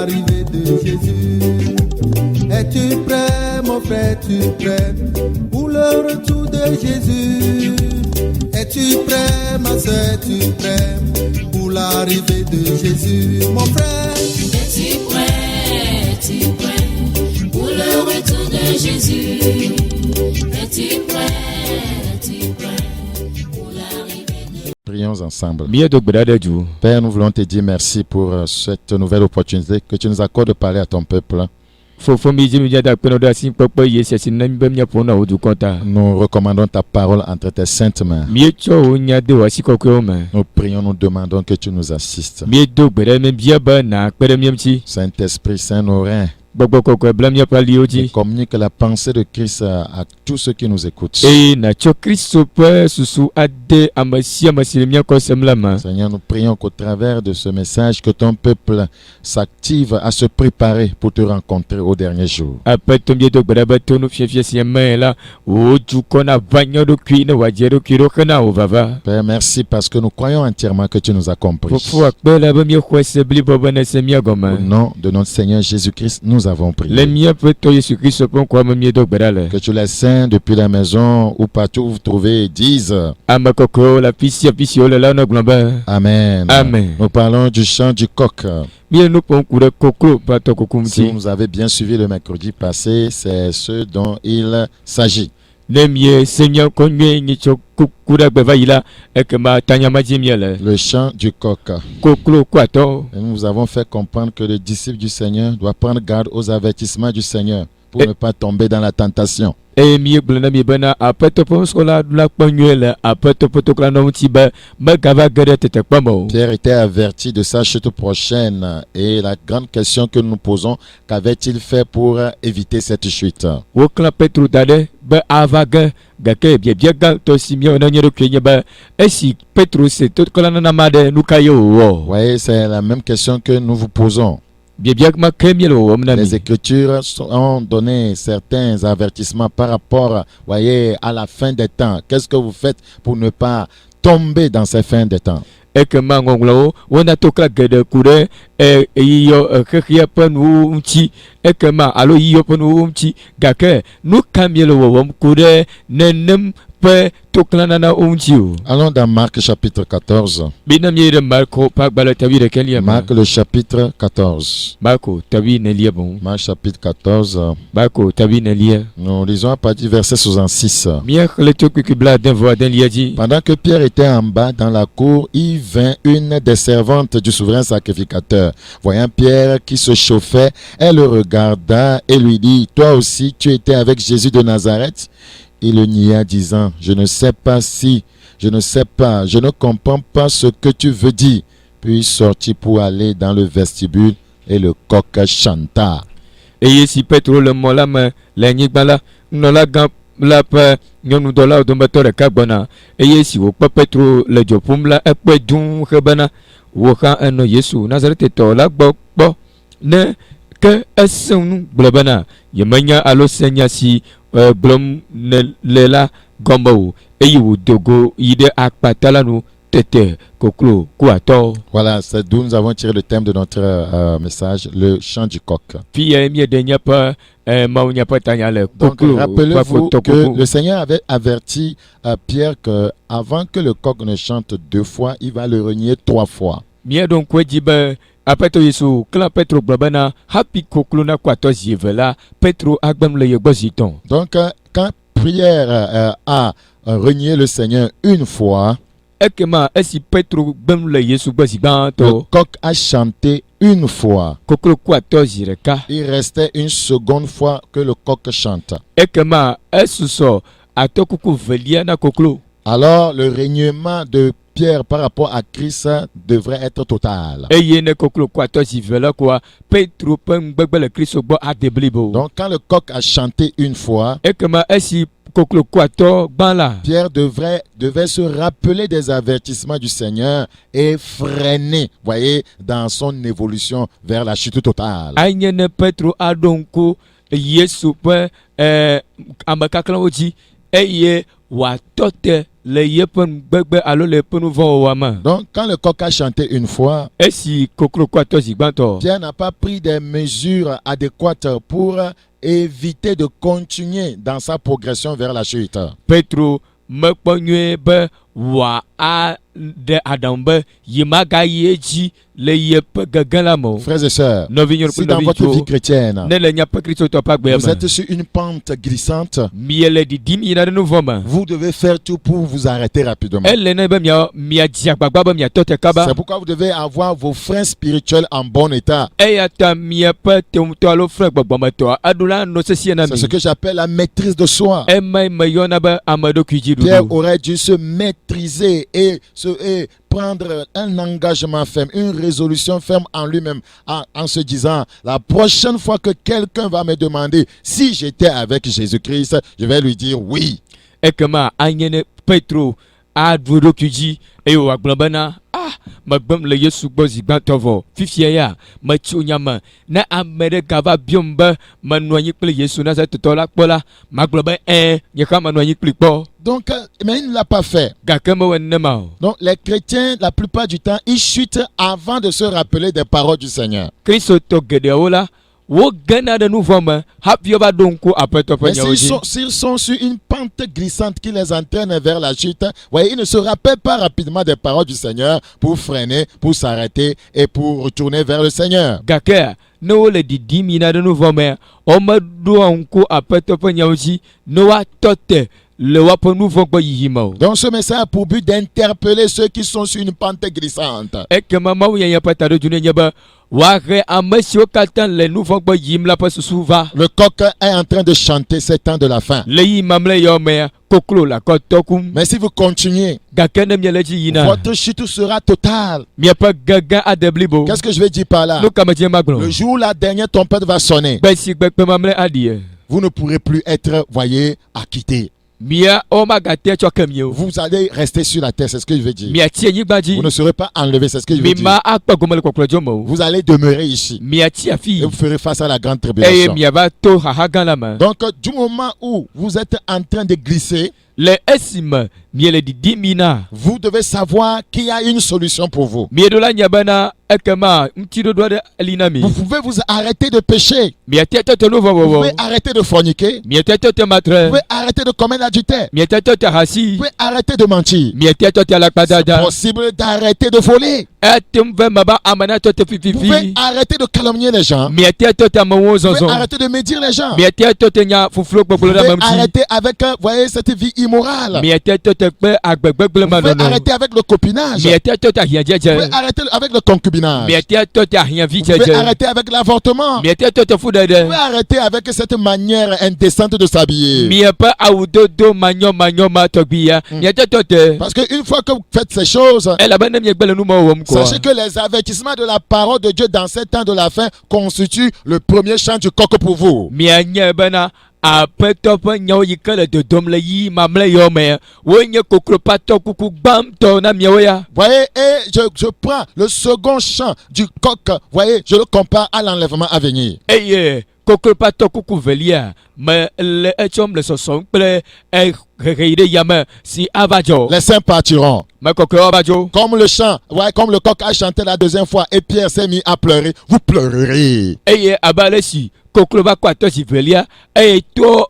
l'arrivée de Jésus. Es-tu prêt, mon frère, es-tu prêt pour le retour de Jésus? Es-tu prêt, ma soeur, es-tu prêt pour l'arrivée de Jésus? Mon frère, es-tu prêt pour le retour de Jésus? Es-tu prêt pour l'arrivée de... Prions ensemble. Père, nous voulons te dire merci pour cette nouvelle opportunité que tu nous accordes de parler à ton peuple. Nous recommandons ta parole entre tes saintes mains. Nous prions, nous demandons que tu nous assistes. Saint-Esprit, Saint-Norin, communique la pensée de Christ à tous ceux qui nous écoutent. Seigneur, nous prions qu'au travers de ce message, que ton peuple s'active à se préparer pour te rencontrer au dernier jour. Père, merci parce que nous croyons entièrement que tu nous as compris. Au nom de notre Seigneur Jésus-Christ, nous avons prié. Que tous les saints depuis la maison ou partout où vous trouvez disent Amen. Amen. Nous parlons du chant du coq. Si vous nous avez bien suivi le mercredi passé, c'est ce dont il s'agit. Le chant du coq. Et nous avons fait comprendre que le disciple du Seigneur doit prendre garde aux avertissements du Seigneur pour ne pas tomber dans la tentation. Pierre était averti de sa chute prochaine et la grande question que nous nous posons, qu'avait-il fait pour éviter cette chute? Voyez, c'est la même question que nous vous posons. Les Écritures ont donné certains avertissements par rapport, voyez, à la fin des temps. Qu'est-ce que vous faites pour ne pas tomber dans ces fins des temps? Allons dans Marc chapitre 14. Marc le chapitre 14. Marc chapitre 14. Nous lisons à partir du verset 66. Pendant que Pierre était en bas dans la cour, il vint une des servantes du souverain sacrificateur. Voyant Pierre qui se chauffait, elle le regarda et lui dit, « Toi aussi, tu étais avec Jésus de Nazareth ?» Il le nia, disant, je ne comprends pas ce que tu veux dire. Puis il sortit pour aller dans le vestibule et le coq chanta. Et si Petro le molama, la nigbala, nolaga la pa, nyonu dola dombato kabana. Et si au Petro le jopumla, epwe dun hebana, woka eno Yesu, Nazareth tola bo, ne, que est-ce blabana, yemanya alo senya si, blom lela gombo eyu dogo ide akpatalanu tete koklo kuato. Voilà, c'est d'où nous avons tiré le thème de notre message, le chant du coq. Donc rappelez-vous que le Seigneur avait averti Pierre que avant que le coq ne chante 2 fois, il va le renier 3 fois. Apeto Yesu, quand Petro blabana, happy kokluna kwato zivela, Petro agbam le yeboziton. Donc, quand Pierre a renié le Seigneur une fois, le coq a chanté une fois. Il restait une seconde fois que le coq chante. Alors, le reniement de Pierre par rapport à Christ devrait être total. Donc quand le coq a chanté une fois, Pierre devait se rappeler des avertissements du Seigneur et freiner, voyez, dans son évolution vers la chute totale. wa tote le yepen gbegbe alo le penu vont wama. Donc, quand le coq a chanté une fois, Et si kokro kwa to zigbanto. Pierre n'a pas pris des mesures adéquates pour éviter de continuer dans sa progression vers la chute. Petro mekponyue be wa a de adambe yimaga yeji le yep gagalamo. Frères et sœurs, Novinyo si dans votre vie chrétienne, ne le nya pas Christo to pa gbe vous êtes sur une pente glissante, miele di dimi na no voma. vous devez faire tout pour vous arrêter rapidement. Elle ne be mia diagbagba be mia tote kaba. C'est pourquoi vous devez avoir vos freins spirituels en bon état. Eya ta mia pa te to alo frère gbagbama to adula no sesi na C'est mi. ce que j'appelle la maîtrise de soi. E mai mayona ba amado kujidu. Pierre aurait dû se maîtriser et prendre un engagement ferme, une résolution ferme en lui-même, en se disant, la prochaine fois que quelqu'un va me demander si j'étais avec Jésus-Christ, je vais lui dire oui. Et comment anyene Petro a duro kuji e wa globana magbam le Yesu gbo zigbantovo fifia ya machi onyama na amere gava biomba manwanyi ple Yesu na za totola kpola magloba nye ka manwanyi ple kpo. Donc, mais il ne l'a pas fait. Gakemo wenema. Donc, les chrétiens, la plupart du temps, ils chutent avant de se rappeler des paroles du Seigneur. Kristo to gedeola wo gana de nouveau mais hapioba donko apeto Mais penya oji. s'ils sont sur une pente glissante qui les entraîne vers la chute, voyez, ils ne se rappellent pas rapidement des paroles du Seigneur pour freiner, pour s'arrêter et pour retourner vers le Seigneur. Gake no le didimi na de nouveau mais o ma do onko apeto penya oji no wa tote le wapo nouveau gbo yimo. Donc ce message a pour but d'interpeller ceux qui sont sur une pente glissante. Et que maman ou y'a pas de journée nyaba ware amesio katan le nouveau gbo yim la pas souva. Le coq est en train de chanter ces temps de la fin. Le yimamle yome koklo la kotokum. Mais si vous continuez, Gakene mieleji yina. votre chute sera totale. Mia pas gaga adeblibo. Qu'est-ce que je vais dire par là? No kamadie maglo. Le jour où la dernière trompette va sonner, Besi gbekpe mamle adie. vous ne pourrez plus être, voyez, acquitté. Mia o magate chokemio. Vous allez rester sur la terre, c'est ce que je veux dire. Mia tienyi gbaji. Vous ne serez pas enlevé, c'est ce que je veux dire. Mima akpa gomele koklo jomo. Vous allez demeurer ici. Mia tia fi. Et vous ferez face à la grande Eye tribulation. mia ba to hahagan la main. Donc, du moment où vous êtes en train de glisser, Le esime miele di dimina. vous devez savoir qu'il y a une solution pour vous. Miedola nyabana ekema mtido doade alinami. Vous pouvez vous arrêter de pécher. Mia tete to no Vous vovo. pouvez arrêter de forniquer. Mia tete te Vous matre. pouvez arrêter de commettre l'adultère. Mia tete te Vous hasi. pouvez arrêter de mentir. Mia tete te C'est lakpadada. possible d'arrêter de voler. Etem ve maba amana tete Vous pouvez fififi. arrêter de calomnier les gens. Vous Mia tete te mawo pouvez zonzon. arrêter de médire les gens. Mia tete te nya fuflo Vous gbogbo la pouvez mamti. arrêter avec, voyez, cette vie immorale. Mia tete te pe agbegbe Vous pouvez manono. arrêter avec le copinage. Mia tete te ahia Vous jeje. pouvez arrêter avec le concubinage. Mia tete te ahia Vous pouvez vijeje. arrêter avec l'avortement. Mia tete te Vous fudede. pouvez arrêter avec cette manière indécente de s'habiller. Mia pa awudodo manyo ma togbia. Mia tete te. Parce qu'une fois que vous faites ces choses, Elle a bien mis gbele nou mo wom ko. sachez que les avertissements de la parole de Dieu dans ces temps de la fin constituent le premier chant du coq pour vous. Mia nye bana apeto pe nyawo yikele dodom le yi mamle yome. Wo nye kokro pato kuku bam to na mia ya. Voyez, et je prends le second chant du coq, voyez, je le compare à l'enlèvement à venir. Eye kokro pato kuku velia. Me le echom le soson ple reide yame si avajo. Les saints partiront. Me kokro avajo. Comme le chant, voyez, comme le coq a chanté la deuxième fois et Pierre s'est mis à pleurer, vous pleurerez. Eye abale si kokro ba kwato si velia. Eye to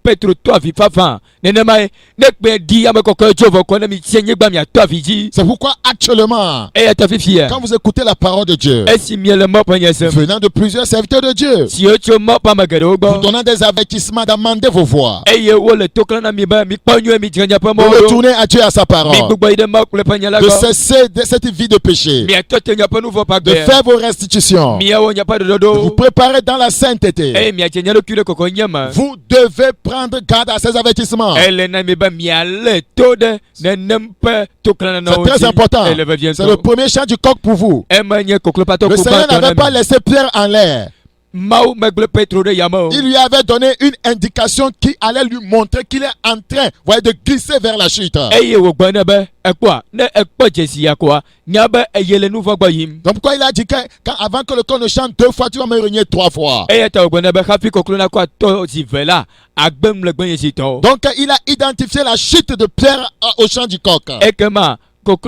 Petro to avifafa. Nene mai nekbe di ame kokro jovo kone mi tienye gba mi ato aviji. C'est pourquoi actuellement, Eye ta fifia. quand vous écoutez la parole de Dieu, Esi miele mo panyesem. venant de plusieurs serviteurs de Dieu, Si ocho mo pa magere vous ogbo. donnant des avertissements d'amender vos voix, Eye wo le tokla na mi ba mi panyo mi janya pa mo. de retourner à Dieu à sa Mi parole, gbogbo ide mo kule panyala de go. cesser de cette vie de péché, Mi atote nya pa nouveau pa de gbe. faire vos restitutions, Mi awo nya pa de dodo. vous préparer dans la sainteté. Eye mi atenya lo kule koko nyama. Vous devez prendre garde à ces avertissements. Elle na mi ba mi ale tode ne nempe tokla na C'est très important. Elle va bien C'est le premier chant du coq pour vous. Emanye koklo pa to Le ko Seigneur ba n'avait pas laissé Pierre en l'air. Il lui avait donné une indication qui allait lui montrer qu'il est en train, voyez, de glisser vers la chute. Donc pourquoi il a dit que avant que le corps ne chante 2 fois, tu vas me renier 3 fois. Donc il a identifié la chute de Pierre au champ du coq. Donc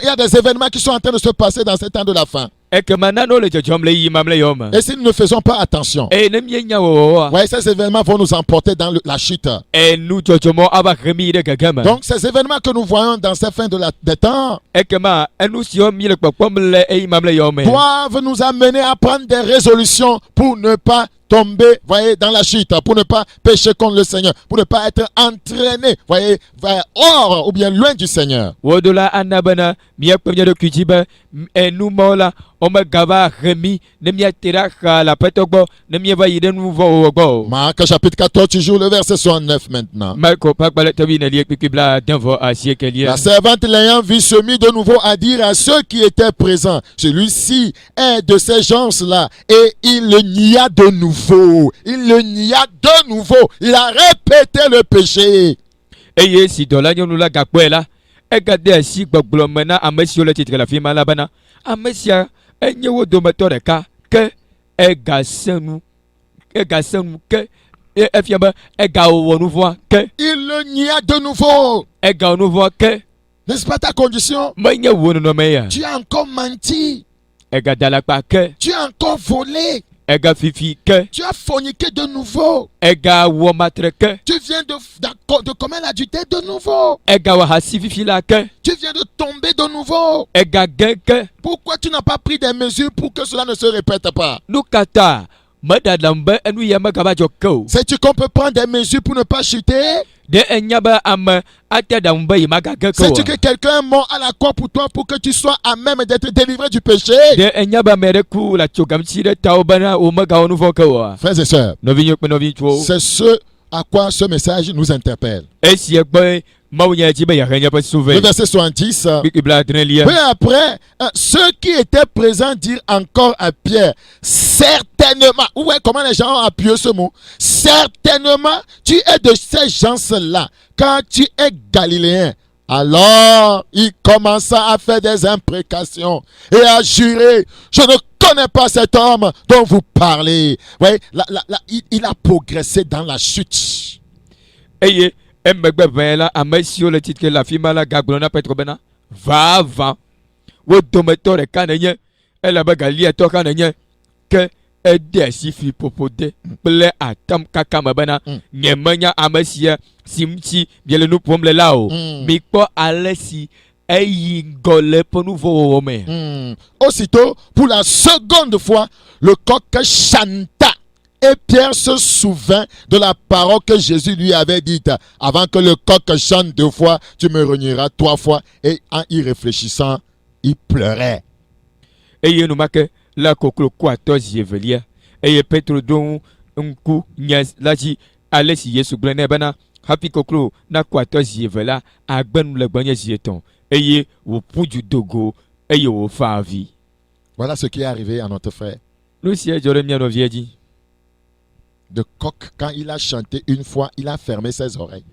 il y a des événements qui sont en train de se passer dans ces temps de la fin. Et si nous ne faisons pas attention, ouais, ces événements vont nous emporter dans la chute. Donc ces événements que nous voyons dans ces fins des temps doivent nous amener à prendre des résolutions pour ne pas tomber, voyez, dans la chute, pour ne pas pécher contre le Seigneur, pour ne pas être entraîné, voyez, vers hors ou bien loin du Seigneur. Marc chapitre 14, toujours le verset 69 maintenant. La servante l'ayant vu se mit de nouveau à dire à ceux qui étaient présents, celui-ci est de ces gens-là, et il le nia de nouveau. Il le nia de nouveau. Il a répété le péché. Il le nia de nouveau. N'est-ce pas ta condition? Tu as encore menti. Tu as encore volé. Tu as forniqué de nouveau. Tu viens de commettre l'adultère de nouveau. Tu viens de tomber de nouveau. Pourquoi tu n'as pas pris des mesures pour que cela ne se répète pas? Sais-tu qu'on peut prendre des mesures pour ne pas chuter? Sais-tu que quelqu'un est mort à la croix pour toi pour que tu sois à même d'être délivré du péché? Frères et sœurs, c'est ce à quoi ce message nous interpelle. Le verset 70. Peu après, ceux qui étaient présents dirent encore à Pierre, certainement, ouais, comment les gens ont appuyé ce mot? Certainement, tu es de ces gens-là, car tu es galiléen. Alors, il commença à faire des imprécations et à jurer, je ne connais pas cet homme dont vous parlez. Ouais, il a progressé dans la chute. Aussitôt, pour la seconde fois, le coq chanta. Et Pierre se souvint de la parole que Jésus lui avait dite. Avant que le coq chante 2 fois, tu me renieras 3 fois. Et en y réfléchissant, il pleurait. Voilà ce qui est arrivé à notre frère. De coq, quand il a chanté une fois, il a fermé ses oreilles.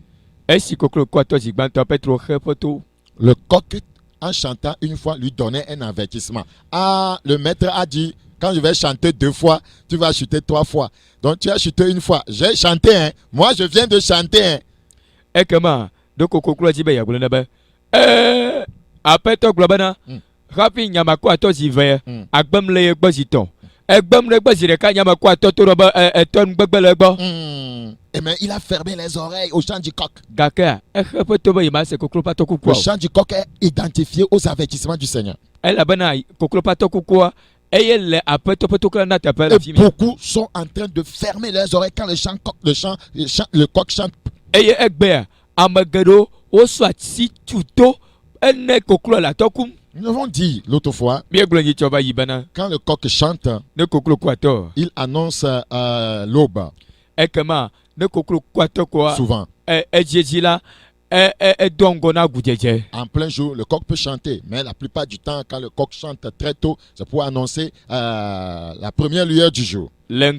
Le coq, en chantant une fois, lui donnait un avertissement. Ah, le maître a dit, quand je vais chanter 2 fois, tu vas chuter 3 fois. Donc tu as chuté une fois. J'ai chanté, hein. Moi je viens de chanter, hein. Eh bien, il a fermé les oreilles au chant du coq. Le chant du coq est identifié aux avertissements du Seigneur. Et beaucoup sont en train de fermer leurs oreilles quand le coq chante. Nous avons dit l'autre fois, quand le coq chante, il annonce l'aube. Souvent. En plein jour, le coq peut chanter, mais la plupart du temps, quand le coq chante très tôt, c'est pour annoncer la première lueur du jour. Voilà,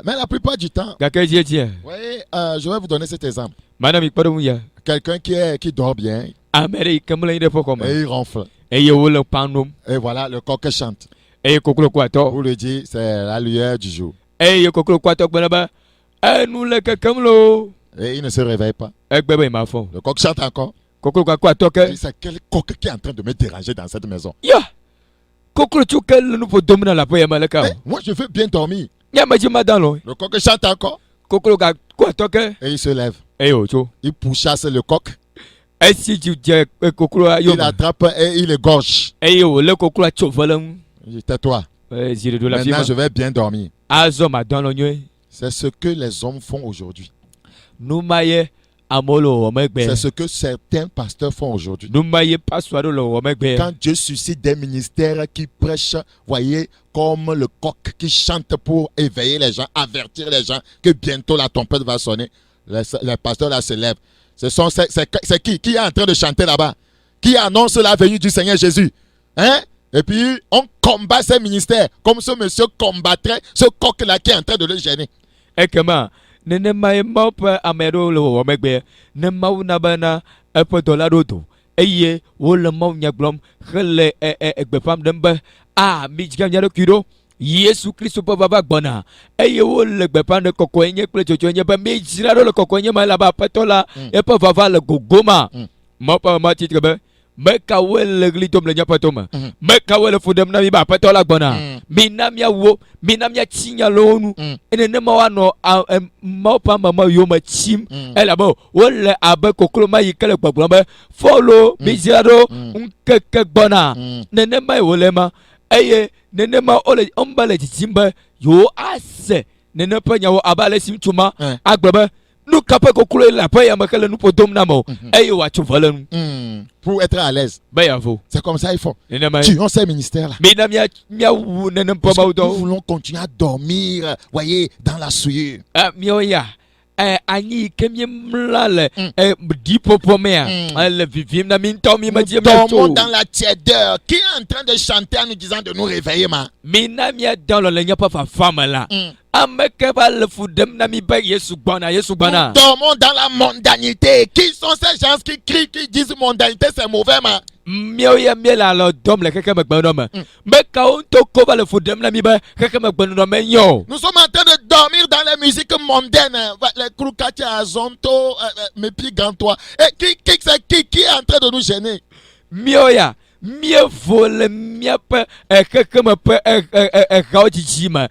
mais la plupart du temps, voyez, je vais vous donner cet exemple. Quelqu'un qui dort bien et il ronfle. Et voilà, le coq chante. Vous le dites, c'est la lueur du jour. Et il ne se réveille pas. Le coq chante encore. C'est quel coq qui est en train de me déranger dans cette maison? Moi, je veux bien dormir. Le coq chante encore. Et il se lève. Il pourchasse le coq. Il attrape et il égorge. Tais-toi. Maintenant, je vais bien dormir. C'est ce que les hommes font aujourd'hui. C'est ce que certains pasteurs font aujourd'hui. Quand Dieu suscite des ministères qui prêchent, voyez, comme le coq qui chante pour éveiller les gens, avertir les gens que bientôt la trompette va sonner, les pasteurs là se lèvent. C'est qui est en train de chanter là-bas? Qui annonce la venue du Seigneur Jésus? Hein? Et puis, on combat ces ministères comme ce monsieur combattrait ce coq-là qui est en train de le gêner. Yesu Kristo baba gbona eye wo le gbepa ne kokoenye kple tsotsoenye be me dzra ɖo le kokoenye me la ba aƒetɔ la eƒe vava le gogoma mo pa ma titre be meka wo le gli tom le nyaƒe tome meka wo le fu dem na mi ba aƒetɔ la gbona mina mia wo mina mia tsinya le wo nu ene ne ma wa no ma pa ma yo ma tsim elabo wo le abe koklo ma yi ke le gbɔgblɔ be follow mi dzra ɖo nkeke gbɔna nene ma wo le ma eye nenema ole ombale titimbe yo ase nene pe nyawo abale simtuma agbebe nu kape kokolo la pe ya makele nu podom na mo eye wa chuvale nu pour être à l'aise. C'est comme ça il faut. Tu as ces ministères là. Nous voulons continuer à dormir, voyez, dans la souillure. Nous dormons dans la tiédeur. Qui est en train de chanter en nous disant de nous réveiller, ma? Nous dormons dans la mondanité. Qui sont ces gens qui crient, qui disent mondanité c'est mauvais, ma? Nous sommes en train de dormir dans les musiques mondaines, les Krukatia, Zonto, Mepi Gantois. Et qui est en train de nous gêner? Mieux vole mieux pe quelqu'un pe gaudijima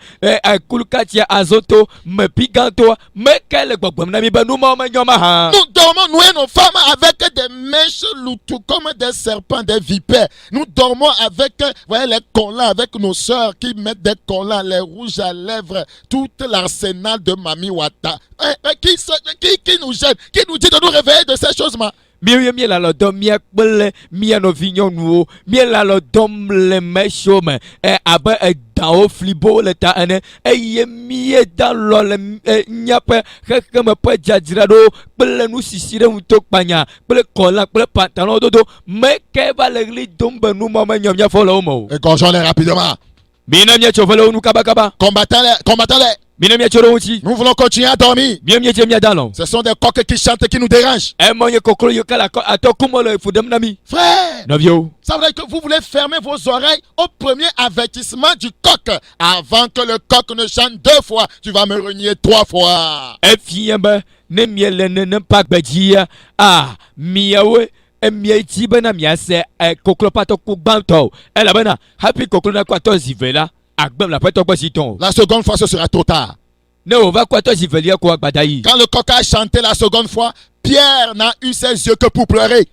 kulkatia azoto me piganto me quel gbogbo na mi ba nous ma nyoma ha. Nous dormons nous et nos femmes avec des mèches loutou comme des serpents, des vipères. Nous dormons avec voyez les collants avec nos sœurs qui mettent des collants, les rouges à lèvres, tout l'arsenal de Mami Wata. Qui nous gêne, qui nous dit de nous réveiller de ces choses ma? Mieux la dom mia kpele mia no vignon nou mia la dom le meshome abe dans flibo le ta ene eye mie dans le nyape kekeme pe jajrado kpele nu sisire unto kpanya kpele kola kpele pantalon dodo me ke va le gli dombe nu mo me nyom nya folo mo égorgeons-les rapidement. Mina mia chofelo nu kaba Combattons-les. Nous voulons continuer à dormir. Ce sont des coqs qui chantent et qui nous dérangent. Frère, ça veut dire que vous voulez fermer vos oreilles au premier avertissement du coq. Avant que le coq ne chante 2 fois, tu vas me renier 3 fois. La seconde fois, ce sera trop tard. Quand le coq a chanté la seconde fois, Pierre n'a eu ses yeux que pour pleurer.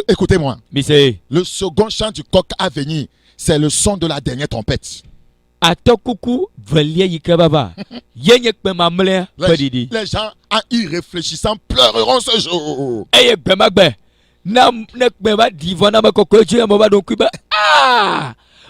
Écoutez-moi. Le second chant du coq à venir, c'est le son de la dernière trompette. Les gens, en y réfléchissant, pleureront ce jour. na me ba divona ma kokko je mo ba don ku ba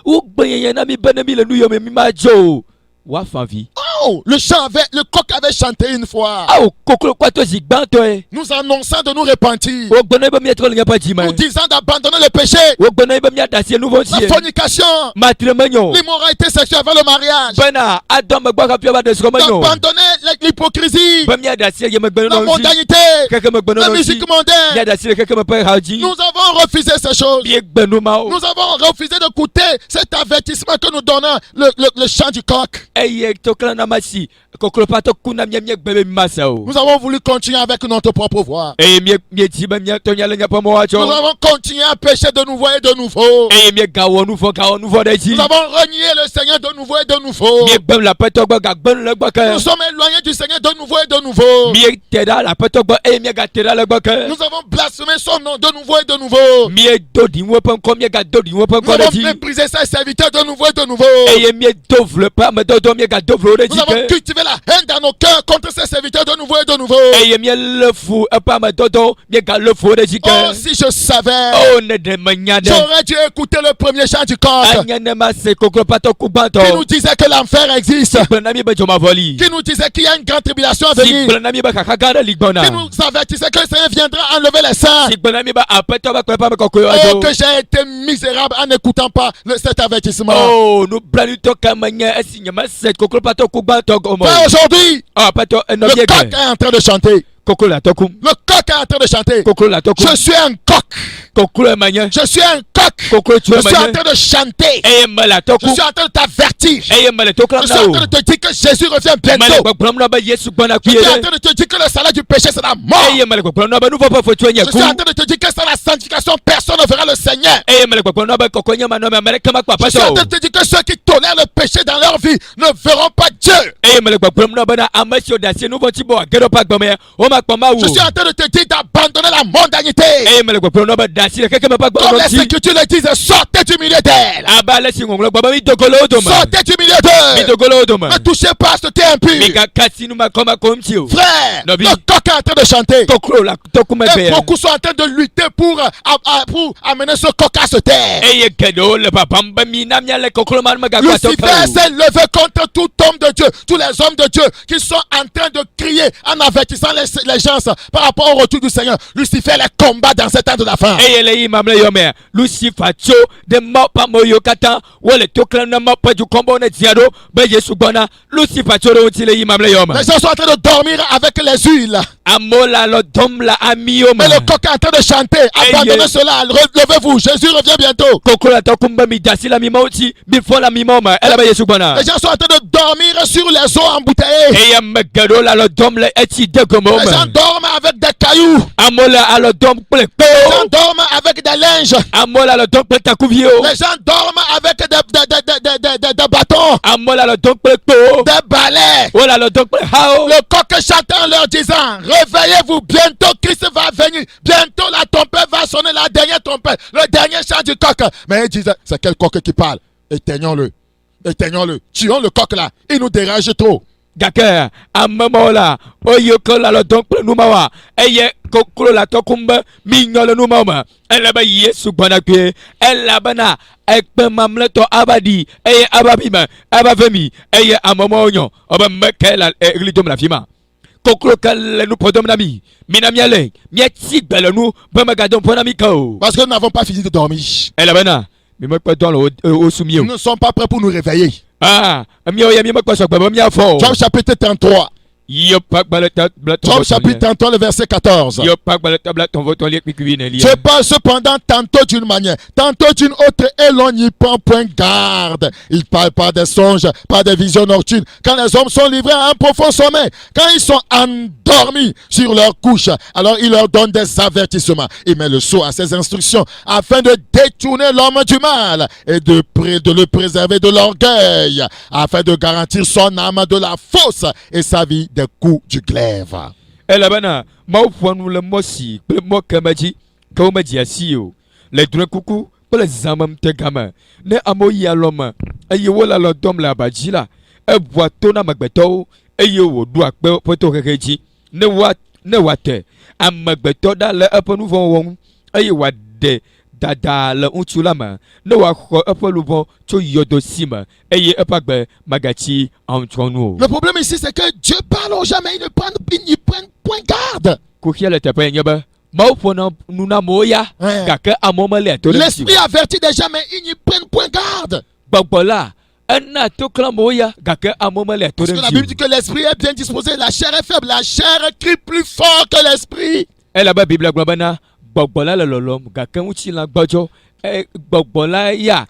ou gbenye na mi benemi le nu yo me mi ma jo wa fan vie. Oh, le coq avait chanté une fois. Ah, kokolo kwa to zigbanto e. Nous annonçant de nous repentir. O gbono ba mi etro le pa di ma. Nous disant d'abandonner le péché. O gbono ba mi adasi nouveau La sie. fornication. Matrimonio. L'immoralité sexuelle avant le mariage. Bana adam gba ka pia ba de skomanyo. D'abandonner l'hypocrisie. Ba mi adasi ye me gbono La no. mondanité. Keke me gbono La no. musique mondaine. Ya adasi keke me pa haji. Nous avons refusé ces choses. Bi gbono ma o. Nous avons refusé d'écouter cet avertissement que nous donnons le chant du coq. Eye to kala na masi. Kokolo pa to kuna mi gbebe mi masa o. Nous avons voulu continuer avec notre propre voix. Eye mi ti ba mi to nya le nya pa mo wa cho. Nous avons continué à pécher de nouveau et de nouveau. Eye mi gawo nu fo de ji. Nous avons renié le Seigneur de nouveau et de nouveau. Mi gbem la pa to gba ga gbon le gba ka. Nous sommes éloignés du Seigneur de nouveau et de nouveau. Mi teda la pa to gba mi ga teda le gba ka. Nous avons blasphémé son nom de nouveau et de nouveau. Mi do di wo pa ko mi ga do di wo pa Nous ko de avons ji. méprisé ses serviteurs de nouveau et de nouveau. Eye mi dovle pa me do mi ga dovle de ji Nous avons ke. cultivé la haine dans nos cœurs contre ses serviteurs de nouveau et de nouveau. Eye mi le fu pa me do mi ga le fu de ji ke. Oh, si je savais, Oh ne de manya de. j'aurais dû écouter le premier chant du coq Anya ne ma se kokolo pa to ku banto. qui nous disait que l'enfer existe, Bana mi ba jo ma voli. qui nous disait qu'il y a une grande tribulation à Si venir, bana mi ba ka ga li gbona. qui nous avertissait que le Seigneur viendra enlever les saints. Si bana mi ba apeto ba ko pa me kokolo Oh, ajo. que j'ai été misérable en n'écoutant pas cet avertissement. Oh, nous blani to kamanya esinya ma se kokolo pa to ku banto gomo. Mais aujourd'hui, Ah pa to no le ye coq ke. est en train de chanter. Kokolo la to kum. Le coq est en train de chanter. Kokolo la to kum. Je suis un coq. Kokolo manya. Je suis un coq. Kokolo tu Je suis en manya. train de chanter. Eye mala to Je kum. suis en train de t'avertir. Eye mala to Je klam suis na en o. train de te dire que Jésus revient Mala bientôt. ko bram na ba Yesu gbona ku Je suis en ye. train de te dire que le salaire du péché c'est la mort. Eye mala ko bram na ba nu fa fo tu nya Je ku. suis en train de te dire que sans la sanctification, personne ne verra le Seigneur. Eye mala ko bram na ba kokonya ma no me America ma pa Je suis en train de te dire que ceux qui tolèrent le péché dans leur vie ne verront pas Dieu. Eye mala ko bram na ba na amasio da se nu bo ti bo agero pa gbome. O ma pa ma wo. Je suis en train de te dire d'abandonner la mondanité. Eye mala ko bram na ba da se keke ma pa Comme gbome les ti. Écritures le disent, sortez du milieu d'elle. Aba la si ngolo baba mi dogolo do ma. Sortez du milieu Mi d'elle. dogolo do ma. Ne touchez pas à ce thé impur. Mi ga kasinu ma koma komti o. Frère, Nabi. le coq est en train de chanter. Kokro la to kuma Et be. beaucoup sont en train de lutter pour amener ce coq à se taire. Eye kedo le papa mba mi na mia le kokro ma ma ga kwa to Lucifer pa. s'est levé contre tout homme de Dieu, tous les hommes de Dieu qui sont en train de crier en avertissant les gens par rapport au retour du Seigneur. Lucifer les combat dans cet temps de la fin. Eye le imam le yome. Lucifer cho de mo pa mo yo kata. Wole to klan na mo pa du kombo na diado. Ba Yesu gbona. Lucifer cho ro ti le imam le yome. Les gens sont en train de dormir avec les huiles. Amola lo dom la ami o ma. Mais le coq est en train de chanter. Abandonnez cela. Relevez-vous. Jésus revient bientôt. Kokro la to kumba mi dasi la mi mauti. Mi fo la mi mama. Ela ba Yesu gbona. Les gens sont en train de dormir sur les eaux embouteillées. Eye me kedo la lo dom le eti de gomo Les gens ma. dorment avec des cailloux. Amola alo dom ple Les gens ko. dorment avec des linges. Amola lo dom ple takuvio. Les gens dorment avec des bâtons, Amola lo dom ple ko. des balais. Ola lo dom ple hao. Le coq chante en leur disant, réveillez-vous, bientôt Christ va venir. Bientôt la trompette va sonner, la dernière trompette, le dernier chant du coq. Mais ils disaient, c'est quel coq qui parle? Éteignons-le. Éteignons-le. Tuons le coq là. Il nous dérange trop. Gake amamola oyo kola lo dom ple numawa. Eye kokro la to kumba mi nyolo numama. Ela ba Yesu gbona kwe. Ela bana ekpe mamle to abadi. Eye ababima abavemi. Eye amamonyo. Oba mekela eglidom la fima. Kokro kale nous podom nami. Minami ale. Mieti bele nous. Bama gadon ponami kao. Parce que nous n'avons pas fini de dormir. Ela bana. Mi me kwa don au soumio. Nous ne sommes pas prêts pour nous réveiller. Ah. Mi oya mi me kwa sokba mi afo. Job chapitre 33. Yo pak balata blaton. Job chapitre 33, le verset 14. Yo pak balata blaton voton liek mi kuine li. Je parle cependant tantôt d'une manière, tantôt d'une autre, et l'on n'y prend point garde. Il parle pas des songes, pas des visions nocturnes. Quand les hommes sont livrés à un profond sommeil, quand ils sont endormis sur leur couche, alors il leur donne des avertissements. Il met le sceau à ses instructions afin de détourner l'homme du mal et de le préserver de l'orgueil, afin de garantir son âme de la fausse et sa vie des coups du glaive. Ela bana mau fonu le mosi ple mo kamaji ko maji asio. Le dure kuku ple zamam te gama. Ne amoyi aloma. Aye wola lo dom la bajila. E bwa to na magbeto eye wo du akpe poto kekeji. Ne wate amagbeto da le apenu von won. eye wade dada le ŋutsu la me ne wòaxɔ eƒe luʋɔ tso yɔdosi me eye eƒe agbe magachi aŋutrɔnu o. Le problème ici, c'est que Dieu parle aux gens, mais ils ne prennent point garde. Kuxia le teƒe nye be Mawu ƒona nu na amewo ya gake amewo melé to ɖe ŋuti o. L'esprit avertit des gens, mais ils n'y prennent point garde. Gbɔgbɔ la ena to klẽ amewo ya gake amewo melé to Parce ɖe que la ŋuti Bible o. dit que l'esprit est bien disposé, la chair est faible, la chair crie plus fort que l'esprit. Elabe Biblia gblɔ bena gbɔgbɔ la le lɔlɔm gake ŋutilã gbɔdzɔ gbɔgbɔ la ya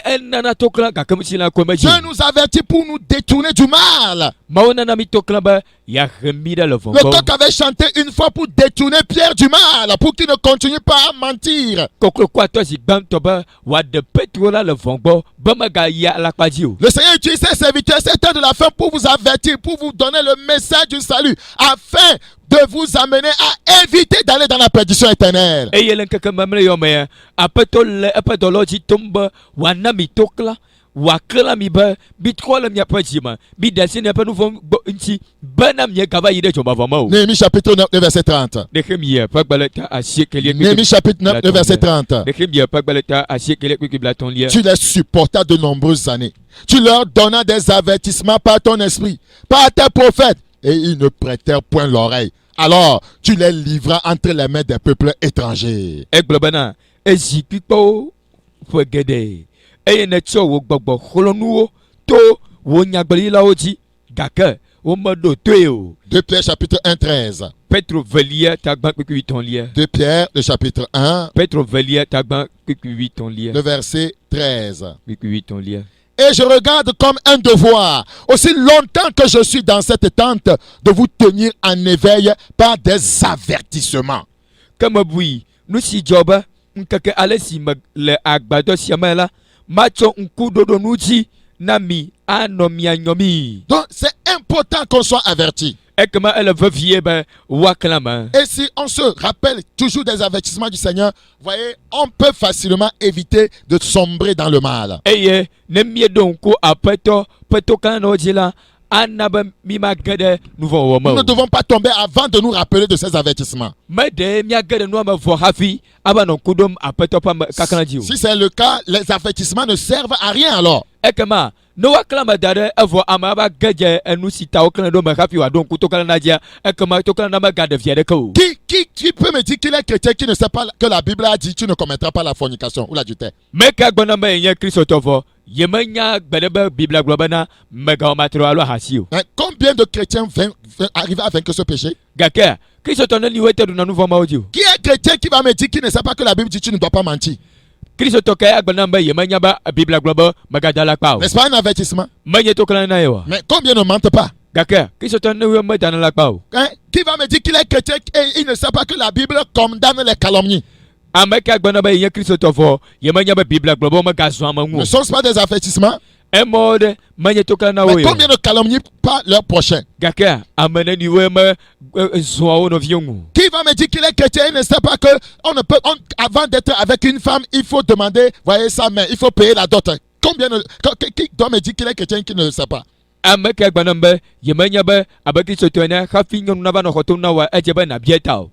enana to klẽ gake ŋutilã koe medzi Dieu o. nous avertit pour nous détourner du mal. Mawu nana mi to klẽ be yeahe mi ɖe le vɔ Le gbɔ. coq avait chanté une fois pour détourner Pierre du mal, pour qu'il ne continue pas à mentir. Kokloko atɔ zi gbãtɔ be wòaɖe Petro la le vɔ gbɔ be megayi alakpa dzi o. Le Seigneur utilise ses serviteurs, c'est temps de la fin pour vous avertir, pour vous donner le message du salut, afin de vous amener à éviter d'aller dans la perdition éternelle. Eye le ŋkeke memle yɔ mea aƒetɔ le eƒe dɔlawo dzi tom be wòana mi to klẽ wòaklẽ mi be mitrɔ le miaƒe dzi me mi ɖe asi miaƒe nu vɔ ŋuti bena miegava yi ɖe dzɔgbevɔ me o. Néhémie chapitre 9, le verset 30. Nehemia ƒe gbe le ta asiekeliɛ Néhémie chapitre 9, le verset 30. Nehemia ƒe gbe le ta asiekeliɛ kpekpe blatɔ̃lia. Tu les supportas de nombreuses années. Tu leur donnas des avertissements par ton esprit, par tes prophètes, et ils ne prêtèrent point l'oreille. Alors, tu les livras entre les mains des peuples étrangers. Egblɔ bena ezi kpikpɔwo ƒe geɖe eye nètsɔ wò gbɔgbɔ xlɔ̃nuwo to wò nyagblɔɖilawo dzi gake womeɖo toe o. 2 Pierre chapitre 1, 13. Petro velia tagbã kpekpe 8lia. 2 Pierre, le chapitre 1, Petro velia tagbã kpekpe 8lia. le verset 13. Kpekpe 8lia. Et je regarde comme un devoir, aussi longtemps que je suis dans cette tente, de vous tenir en éveil par des avertissements. Ke mebui nu si dzɔ be ŋkeke ale si me le agbadɔ sia me la matsɔ ŋkuɖoɖonu dzi na mi anɔ mia nyɔmii. Donc, c'est important qu'on soit averti. Ekema ele vevie be woaklẽ ame. Et si on se rappelle toujours des avertissements du Seigneur, voyez, on peut facilement éviter de sombrer dans le mal. Eye ne mieɖo ŋku aƒetɔ ƒe toklẽlawo dzi la ana be mi mage ɖe nu vɔ wɔwɔ me Nous ne o. devons pas tomber avant de nous rappeler de ces avertissements. Meɖe miage ɖe nua me vɔ hafi ava nɔ ŋku ɖom aƒetɔ ƒe kaklẽ dzi o. Si c'est le cas, les avertissements ne servent à rien alors. Ekema ne woaklẽ ame da ɖe evɔ ame ava ge dze enu si ta woklẽ ɖo me hafi wòaɖo ŋku toklẽla dzia ekema toklẽla megaɖe vi aɖeke o. Qui peut me dire qu'il est chrétien qui ne sait pas que la Bible a dit tu ne commettras pas la fornication ou l'adultère? Meka gbɔna be yenye kristotɔ vɔ yemenya gbe ɖe be Biblia gblɔ bena megawɔ matrɔ alo ahasi o. Hein, combien de chrétiens arrivent à vaincre ce péché? Gake kristotɔ ne li woe te ɖuna nu vɔ mawo dzi o. Qui est chrétien qui va me dire qu'il ne sait pas que la Bible dit tu ne dois pas mentir? Kristotɔ ke agbɔna be yemenya be Biblia gblɔ be megada alakpa o. N'est-ce pas un avertissement? Menye toklẽla na ye wa. Mais combien ne mentent pas? Gake kristotɔ ne wo medana alakpa o. Hein? Qui va me dire qu'il est chrétien et il ne sait pas que la Bible condamne les calomnies? Ame ke agbɔna be yenye kristotɔ vɔ yemenya be Biblia gblɔ be megazɔ ame ŋu Ne o. sont-ce pas des avertissements? Emɔ ɖe menye toklẽla na wo Mais ye o. combien ne calomnient pas leur prochain? Gake ame ne ni wo me zɔa wo nɔviwo ŋu. Qui va me dire qu'il est chrétien et ne sait pas que avant d'être avec une femme, il faut demander, voyez sa main, il faut payer la dot. Qui doit me dire qu'il est chrétien qui ne le sait pas? Ame ke agbɔna be yemenya be abe kristotɔ ene hafi nyɔnu nava nɔ xɔtom na wa edze be nabia ta o.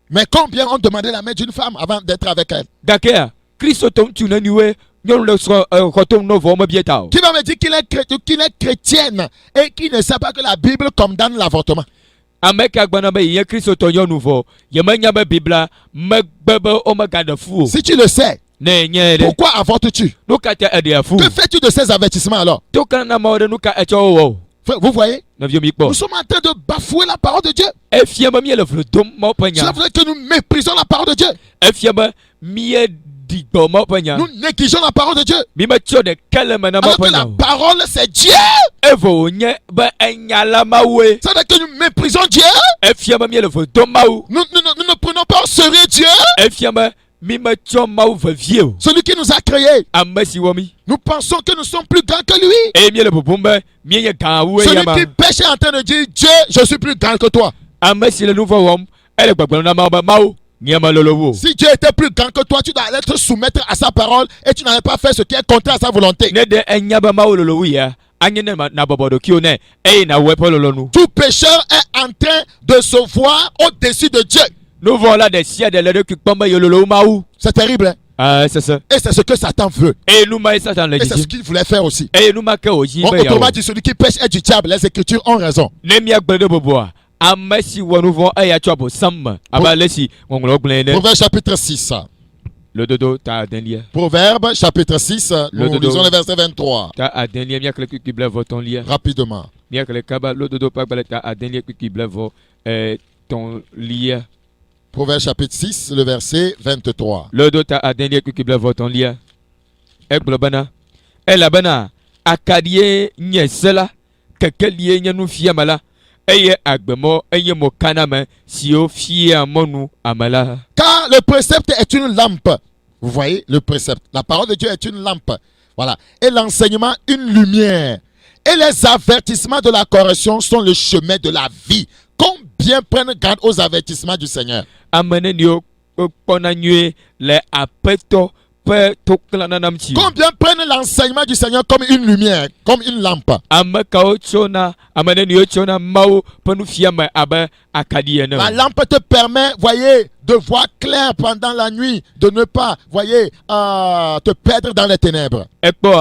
Mais combien ont demandé la main d'une femme avant d'être avec elle? Gake kristotɔ ŋutsu ne ni wo nyɔnu le srɔ̃ xɔtom na vɔ mebia ta o. Qui va me dire qu'il est chrétienne et qui ne sait pas que la Bible condamne l'avortement? Ame ke agbɔna be yenye kristotɔ nyɔnu vɔ yemenya be Biblia megbe be wo megaɖe fu o. Si tu le sais, Ne nye ɖe pourquoi avortes-tu? nu ka te eɖea fu. Que fais-tu de ces avertissements alors? Toklẽla mawo ɖe nu ka etsɔ wo wɔ o. Vous voyez? Nɔviwo mi Nous kpɔ. sommes en train de bafouer la parole de Dieu. Efia be miele vlo dom mawo ƒe Cela nya. veut dire que nous méprisons la parole de Dieu. Efia be mieɖi gbɔ mawo ƒe nya. Nous négligeons la parole de Dieu. Mi metsɔ ɖeke le me na mawo Alors que ƒe la nya o. parole, c'est Dieu. Evɔ wònye be enya la mawoe. Ça veut dire que nous méprisons Dieu. Efia be miele vlo dom mawu. Nous ne prenons pas au sérieux Dieu, Efia be mi metsɔ mawu vevie o. celui qui nous a créés. Ame si wɔ mi. Nous pensons que nous sommes plus grands que lui. Eye miele bobom be mienye gã wu Celui eya ma. qui pêche est en train de dire, Dieu, je suis plus grand que toi. Ame si le nu vɔ wɔm ele gbɔgblɔm na mawo be mawu nyema lolo wo. Si Dieu était plus grand que toi, tu dois aller te soumettre à sa parole et tu n'avais pas fait ce qui est contraire à sa volonté. Ne de enya be mawu lolo wu ya anye ne na bɔbɔ ɖokuiwo ne eye na wɔ eƒe lolo nu. Tout pécheur est en train de se voir au-dessus de Dieu. Nous voilà des sièges de l'heure qui tombent yololo maou. C'est terrible. Hein? Ah, c'est ça. Et c'est ce que Satan veut. Et nous m'a ça dans les Et c'est ce qu'il voulait faire aussi. Et nous m'a que aussi. Autrement dit, celui qui pêche est du diable. Les Écritures ont raison. Nemia gbede boboa. Amesi wanouvo aya chabo sam. Abalesi ngolo glene. Proverbe chapitre 6. Le dodo ta denlia. Proverbe chapitre 6. Nous lisons le verset 23. Ta adenlia mia klek ki blevo ton lia. Rapidement. Mia klek kaba le dodo pa baleta adenlia ki blevo ton lia. Proverbe chapitre 6, le verset 23. Le dodo ta adenlia ki blevo ton lia. Eglobana. Elabana akadie nyesela kekelie nyanu fiamala. Eye agbemo eye mokaname sio fiamonu amala. Car le précepte est une lampe. Vous voyez, le précepte. La parole de Dieu est une lampe. Voilà. Et l'enseignement, une lumière. Et les avertissements de la correction sont le chemin de la vie. Combien prennent garde aux avertissements du Seigneur? Amenenio ponanue le apeto pe toklananamchi. Combien prennent l'enseignement du Seigneur comme une lumière, comme une lampe? Amakao chona amenenio chona mau ponu fiama abe akadiena. La lampe te permet, voyez, de voir clair pendant la nuit, de ne pas, voyez, te perdre dans les ténèbres. Ekpo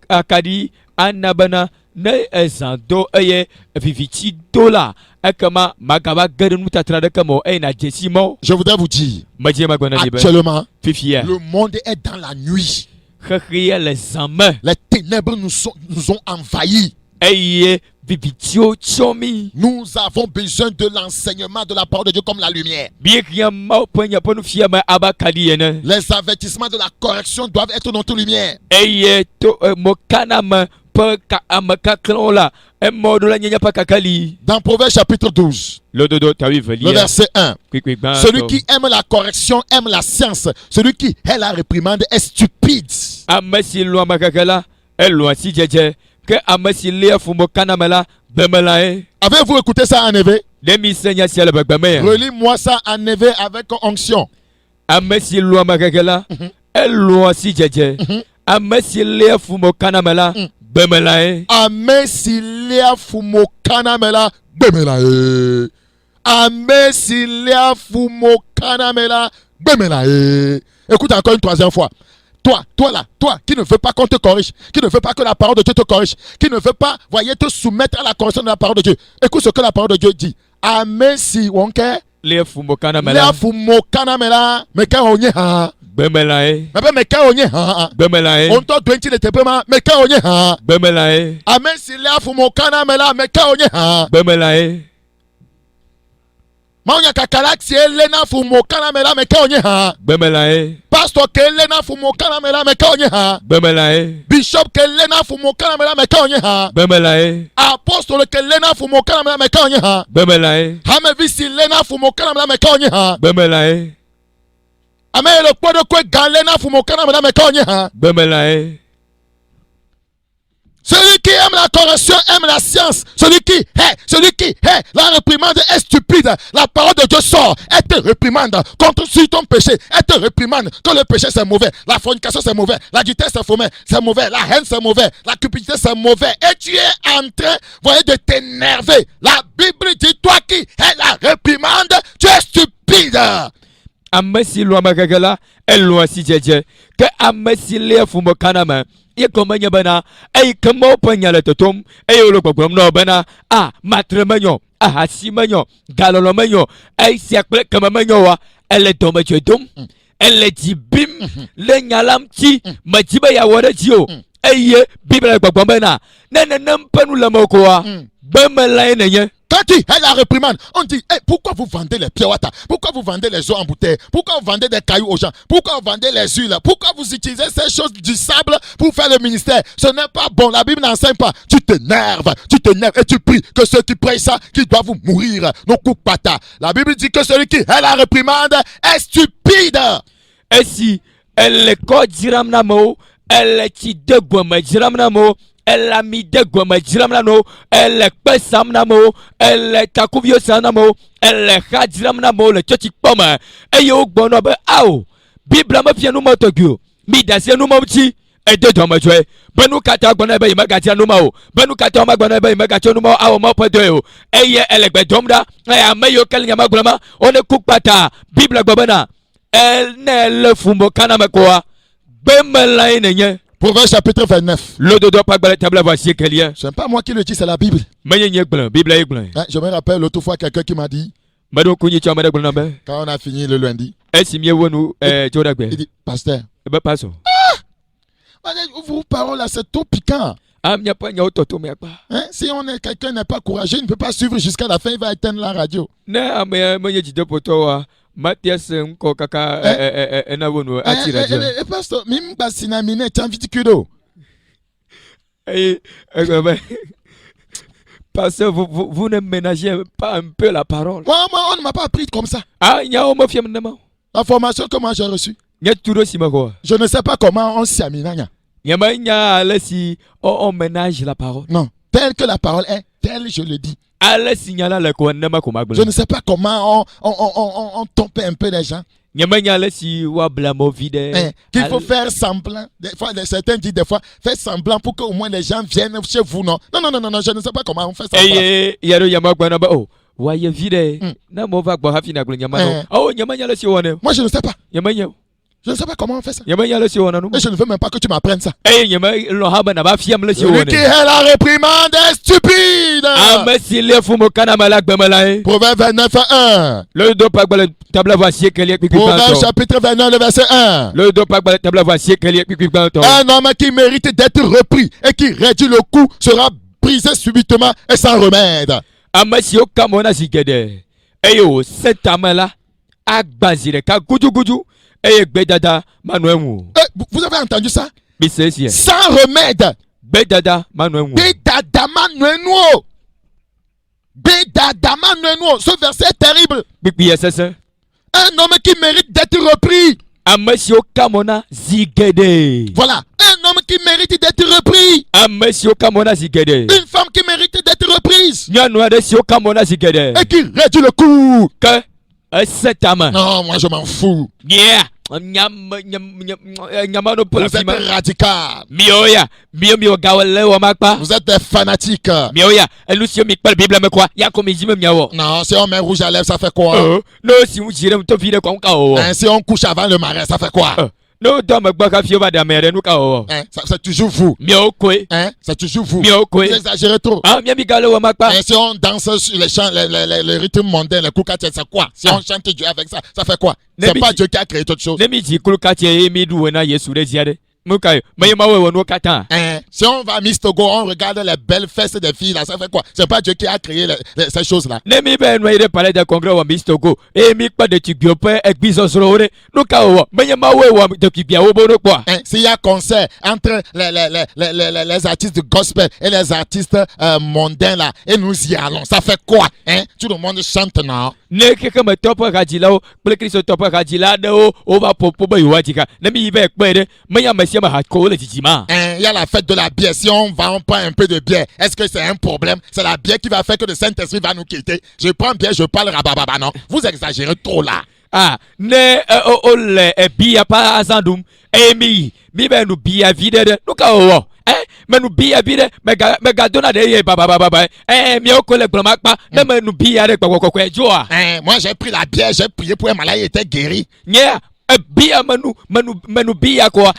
akadi anabana ne ezando eye viviti dola ekama magaba garenu tatrada kamo ena jesimo. Je voudrais vous dire, Actuellement, actuellement, le monde est dans la nuit. Les ténèbres nous ont envahis. Nous avons besoin de l'enseignement de la parole de Dieu comme la lumière. Les avertissements de la correction doivent être notre lumière. Dans Proverbe chapitre 12, le verset 1, celui qui aime la correction aime la science. Celui qui hait la réprimande est stupide. Avez-vous écouté ça en éveil? Relis-moi ça en éveil avec onction. Amesilia fumo kanamela bemelae. Amesilia fumo kanamela bemelae. Écoute encore une troisième fois. Toi qui ne veux pas qu'on te corrige, qui ne veut pas que la parole de Dieu te corrige, qui ne veut pas, voyez, te soumettre à la correction de la parole de Dieu. Écoute ce que la parole de Dieu dit. Amesi wonke. Lia fumo kanamela. Meka onye ha. Bemelae. Meka onye ha. Bemelae. On t'a donné le tepema. Meka onye ha. Bemelae. Amen si lia fumo kanamela. Meka onye ha. Bemelae. Maunya kakalaksi elena fumo kanamela. Meka onye ha. Bemelae. Pastor kelena fumo kanamela. Meka onye ha. Bemelae. Bishop kelena fumo kanamela. Meka onye ha. Bemelae. Apostole kelena fumo kanamela. Meka onye ha. Bemelae. Hamevisi lena fumo kanamela. Meka onye ha. Bemelae. Amen le quoi de quoi galena fumo kanamela. Meka onye ha. Bemelae. Celui qui aime la correction aime la science. Celui qui hait la réprimande est stupide. La parole de Dieu sort. Elle te réprimande contre sur ton péché. Elle te réprimande que le péché c'est mauvais. La fornication c'est mauvais. L'adultère c'est mauvais. La haine c'est mauvais. La cupidité c'est mauvais. Et tu es en train, voyez, de t'énerver. La Bible dit, toi qui hais la réprimande, tu es stupide. Amesi lo magagala elo si jeje ke amesi le fumo kanama ye komanya bana ay kamo panya le totom ay lo gbogbo no bana matremanyo hasimanyo galolomanyo ay siakle kamamanyo wa ele domacho dom ele dibim le nyalamti majiba ya wada jio ay bible gbogbo bana nanam panu lamoko wa bemela nenye. Quand tu hais la réprimande, on dit, hey, pourquoi vous vendez les piawata? Pourquoi vous vendez les eaux en bouteille? Pourquoi vous vendez des cailloux aux gens? Pourquoi vous vendez les huiles? Pourquoi vous utilisez ces choses du sable pour faire le ministère? Ce n'est pas bon, la Bible n'enseigne pas. Tu t'énerves et tu pries que ceux qui prient ça, qui doivent vous mourir. Non, pas. La Bible dit que celui qui hait la réprimande est stupide. Et si elle est quoi diramnamo, elle est de gomme diramnamo. Elle a mis de gomme jiramnamo, elle est pesamnamo, elle est takuvio sanamo, elle est hadiramnamo, le tchotchi pomme, et yo bonobe ao, Bible me vient nous motogu, midasé nous momti, ede dɔmɔ jɔɛ bɛnu kata gbɔnɔ bɛ yimɛ gati anuma o bɛnu kata ɔma gbɔnɔ bɛ yimɛ gati anuma awɔ ma pɛ dɔ ye o eye ɛlɛgbɛ dɔm da ɛ ame yiwo kɛlɛ ɲama gbɔlɔma one kukpata bibla gbɔ bɛna ne le fumbo kana me koa gbɛmɛla yi ne nye. Proverbe chapitre 29. L'ododo pas gbɛlɛ tabla voici kelia. C'est pas moi qui le dis, c'est la Bible. Menye nye gbɛlɛ bibla yi gbɛlɛ. Je me rappelle l'autre fois quelqu'un qui m'a dit, Madon kunyi tɔ mɛ de gbɛlɛ nabɛ. quand on a fini le lundi, Esi miye wonu joda gbɛ. il dit, pasteur, Ebe paso. vos paroles là, c'est trop piquant. Am nya pa nya ototo me akpa. Hein? Si quelqu'un n'est pas courageux, il ne peut pas suivre jusqu'à la fin, il va éteindre la radio. Ne ame menye jide poto wa. Mathias nko kaka na wonu ati radio. Pasteur, même basina mine, tu as envie de kudo. Parce que vous ne ménagez pas un peu la parole. Moi, on ne m'a pas appris comme ça. Ah, nya o mo fiem nama. La formation, comment j'ai reçu? Nya turo si mako. Je ne sais pas comment on s'y amène. Nya alesi on ménage la parole. Non, telle que la parole est, telle je le dis. Alesi nya la le ko nama ko magbele. Je ne sais pas comment on trompe un peu les gens. Nya alesi wa blamo vide. Qu'il faut faire semblant. Des fois, certains disent des fois, faire semblant pour que au moins les gens viennent chez vous. Non, je ne sais pas comment on fait semblant. Yaro yama gwana ba oh. Wa ye vide. Na mo va gba hafi na glo nyama no. Oh nyama nya alesi wone. Moi je ne sais pas. Nyama nya. Je ne sais pas comment on fait ça. Nyama nya alesi wona no. Et je ne veux même pas que tu m'apprennes ça. Nyama lo haba na ba fiam alesi Celui wone. qui est la réprimande est stupide. Amesi le fumo kana malak bemala. Proverbe 29:1. Le do pas gbele tabla voici kelia pipi banto. Proverbe chapitre 29 le verset 1. Le do pas gbele tabla voici kelia pipi banto. Un homme qui mérite d'être repris et qui réduit le coup sera brisé subitement et sans remède. Amesi o kamona sigede. Eyo cet amela agbazire ka guju eye gbedada manuemu. Vous avez entendu ça? Bisesi. Sans remède. Gbedada manuemu. Gbedada manuenu. Gbedada manuenu. Ce verset est terrible. Pipi yesese. Un homme qui mérite d'être repris. Amesi o kamona zigede. Voilà. Un homme qui mérite d'être repris. Amesi o kamona zigede. Une femme qui mérite d'être reprise. Nyanu adesi o kamona zigede. Et qui réduit le coup. Que cet homme. Non, moi je m'en fous. Yeah. Nyamano Vous êtes radical. Mio gawale wa makpa. Vous êtes des fanatiques. Mioya, elusio mi pal Bible me quoi? Ya comme jime miawo. Non, si on met rouge à lèvres, ça fait quoi? Non, si on jire to vide kwa nka o. Si on couche avant le marais, ça fait quoi? No dom gbaka fio ba da mere nuka o. C'est toujours vous. Mio kwe. C'est toujours vous. Mio kwe. Vous exagérez trop. Ah, mi gale wa makpa. Si on danse sur les chants, les rythmes mondains, les koukatiens, c'est quoi? Si on chante Dieu avec ça, ça fait quoi? C'est pas Dieu qui a créé toute chose. Nemi ji kulukatie mi duwena Yesu de ziade. Mukayo, mais ma wewe no kata. Si on va à Miss Togo, on regarde les belles fesses des filles là, ça fait quoi? C'est pas Dieu qui a créé ces choses là. Nemi ben noire parler de congrès wa Miss Togo. Et mi pas de tibiope et bizosrore. No kawo, mais ma wewe de kibia obono quoi. S'il y a concert entre les artistes de gospel et les artistes mondains là, et nous y allons, ça fait quoi? Tout le monde chante non? Ne keke me topa rajila o, ple Kristo topa rajila de o va popo ba yuajika. Nemi ibe ekpere, mais ya mesia ma hatko le jijima. Il y a la fête de la bière. Si on vend pas un peu de bière, est-ce que c'est un problème? C'est la bière qui va faire que le Saint-Esprit va nous quitter. Je prends bière, je parle rabababa, non? Vous exagérez trop là. Ah, ne ole bia pa azandum. Mi ben nous bia vide de. Nou ka o. Mais nous bia vide, mais ga dona de ye baba. Mi o kole gloma pa, ne me nous bia de kwa joa. Moi j'ai pris la bière, j'ai prié pour un malade, il était guéri. Yeah. Bia manu bia quoi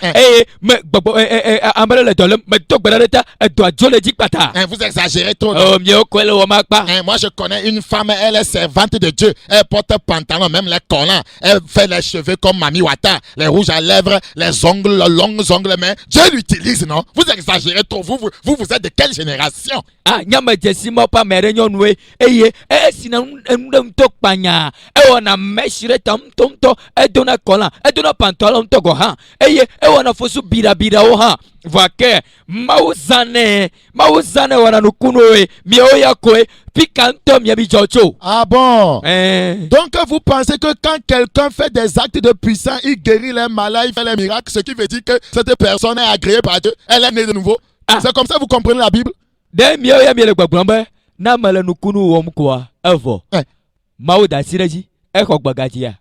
amale le dolem me to gbarata do ajole dikpata. Vous exagérez trop. Mio kwele o makpa. Moi je connais une femme, elle est servante de Dieu. Elle porte pantalon, même les collants. Elle fait les cheveux comme Mami Wata, les rouges à lèvres, les ongles, les longs ongles, mais Dieu l'utilise, non? Vous exagérez trop. Vous êtes de quelle génération? Ah, nyama jesimo pa mere nyonwe. Sina ndem tokpanya. Ona meshire tam tonto edona kola. Edona pantalon togo ha. Ona fosu bira o ha. Vake mauzane wana nukunoe mioya koe pikanto miabi jojo. Ah bon? Donc vous pensez que quand quelqu'un fait des actes de puissance, il guérit les malades, il fait les miracles, ce qui veut dire que cette personne est agréée par Dieu, elle est née de nouveau. C'est comme ça que vous comprenez la Bible? De mioya miele gbagblombe na mala nukunu wom kwa evo. Mauda sireji eko gbagatia.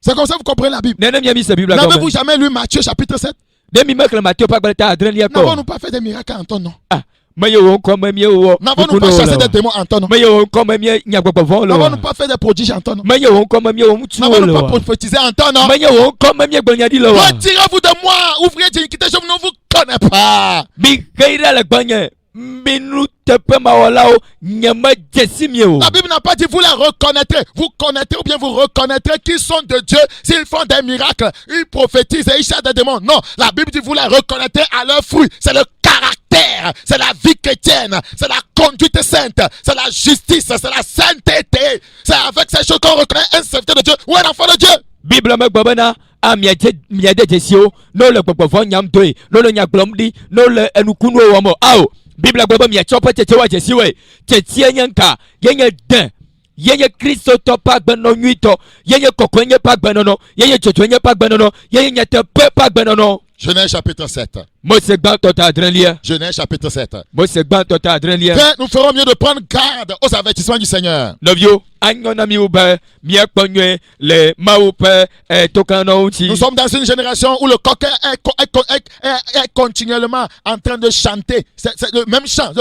C'est comme ça que vous comprenez la Bible. N'avez-vous jamais lu Matthieu chapitre 7? Demi me klema tio pa gbata adrelia ko. N'avons-nous pas fait des miracles en ton nom? Ah, me yo comme me yo. N'avons-nous pas chassé des démons en ton nom? Me yo comme me nya gbogbo von lo. N'avons-nous pas fait des prodiges en ton nom? Me yo comme me yo mtu N'avons-nous lo. pas prophétisé en ton nom? Me yo comme me gbanya di lo. Retirez-vous de moi, ouvrier d'iniquité, je ne vous connais pas. Bi kaira la gbanya. Minu tepe mawalao nyama jesimio. La Bible n'a pas dit vous les reconnaîtrez. Vous connaîtrez ou bien vous reconnaîtrez qu'ils sont de Dieu s'ils font des miracles. Ils prophétisent et ils chassent des démons. Non, la Bible dit vous les reconnaîtrez à leurs fruits. C'est le caractère, c'est la vie chrétienne, c'est la conduite sainte, c'est la justice, c'est la sainteté. C'est avec ces choses qu'on reconnaît un serviteur de Dieu ou un enfant de Dieu. Bible me gbabana a miade jesio no le gbogbo von nyam doe no le nyaglomdi no le enukunu wamo ao. Bible gbogbo mi chopa cheche wa jesiwe cheche nyanka yenye den yenye Kristo to pa gbeno nyuito yenye kokwenye pa gbeno yenye chochwenye pa gbeno yenye nyete pe pa gbeno. Genèse chapitre 7. Mose gban tota adrenlia. Genèse chapitre 7. Mose gban tota adrenlia. Frère, nous ferons mieux de prendre garde aux avertissements du Seigneur. Novio anyona mi ube mi ekponye le maupe tokano uti. Nous sommes dans une génération où le coquin est continuellement en train de chanter. C'est le même chant,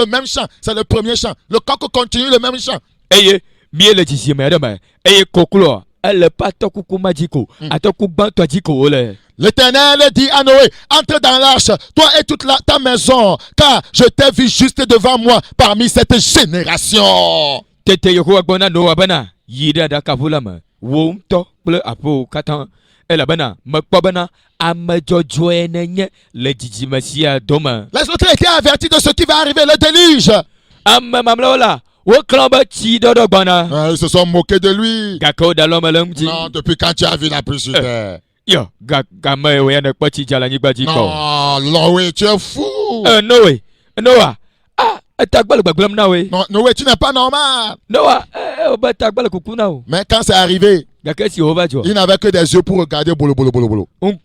c'est le premier chant. Le coq continue le même chant. Eye mi ele tisi madame eye koklo elle pas tokuku majiko atoku banto jiko ole. L'Éternel dit à Noé, entre dans l'arche, toi et toute ta maison, car je t'ai vu juste devant moi parmi cette génération. Tete yoko gbona no abana yida da kavulama wo mto ple apo katan ela bana makpo bana amejojo enenye le jijimasia doma. Les autres étaient avertis de ce qui va arriver, le déluge. Mamlola wo klamba ti dodo gbona. Ils se sont moqués de lui. Gako daloma lemji. Non, depuis quand tu as vu la pluie sur terre? Yo, gama we na kwachi jala ni gbaji ko. Non, Noé, tu es fou. Noé. Noah. Tagbal gbaglam na we. Non, Noé, tu n'es pas normal. Noah, ba tagbal kuku na o. Mais quand c'est arrivé, il n'avait que des yeux pour regarder bolo bolo bolo bolo. Comme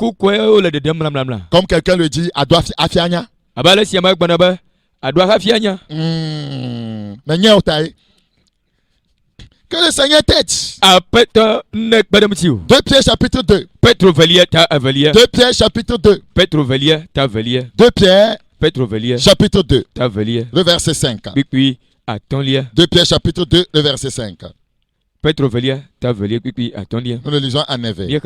quelqu'un le dit, adwa afianya. Abale si ama gbana ba. Adwa afianya. Mais nya otai. Que le Seigneur t'aide. 2 Pierre chapitre 2. 2 Pierre chapitre 2. 2 Pierre chapitre 2. Le verset 5. 2 Pierre chapitre 2, le verset 5. Nous le lisons en éveil.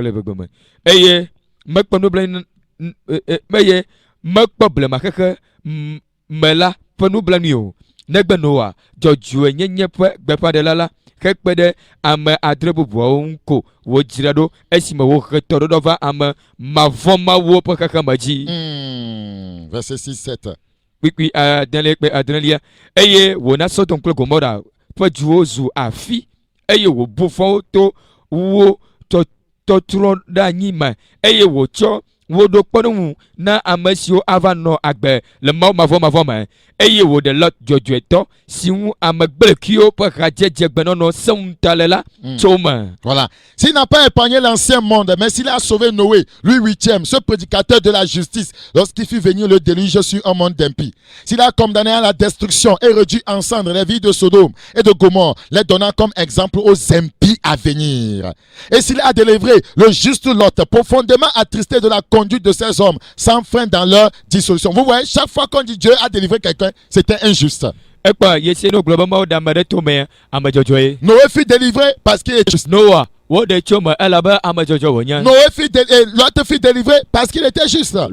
Negbenoa jojue nyenye pe gbepa de lala kekpede ame adrebubuo nko wo jirado esime wo hetoro va ame mavoma wo pe kakamaji. Verset 6 7. Oui adenle pe adrelia eye wo na Sodom kple Gomora pe juo zu afi eye wo bufo to wo to tron da nyima eye wo cho wo do kponu na amesio ava no agbe le mavoma eye wo de lot jojoeto siwu amegbekio pe rajeje gbenono semtalela choma. Voilà. S'il n'a pas épargné l'ancien monde, mais s'il a sauvé Noé, lui 8e, ce prédicateur de la justice, lorsqu'il fit venir le déluge sur un monde d'impies. S'il a condamné à la destruction et réduit en cendres les villes de Sodome et de Gomorrhe, les donnant comme exemple aux impies à venir. Et s'il a délivré le juste Lot, profondément attristé de la conduite de ces hommes, sans frein dans leur dissolution. Vous voyez, chaque fois qu'on dit Dieu a délivré quelqu'un, c'était injuste. Noé fut délivré parce qu'il est juste. Noah, Lot fut délivré parce qu'il était juste. La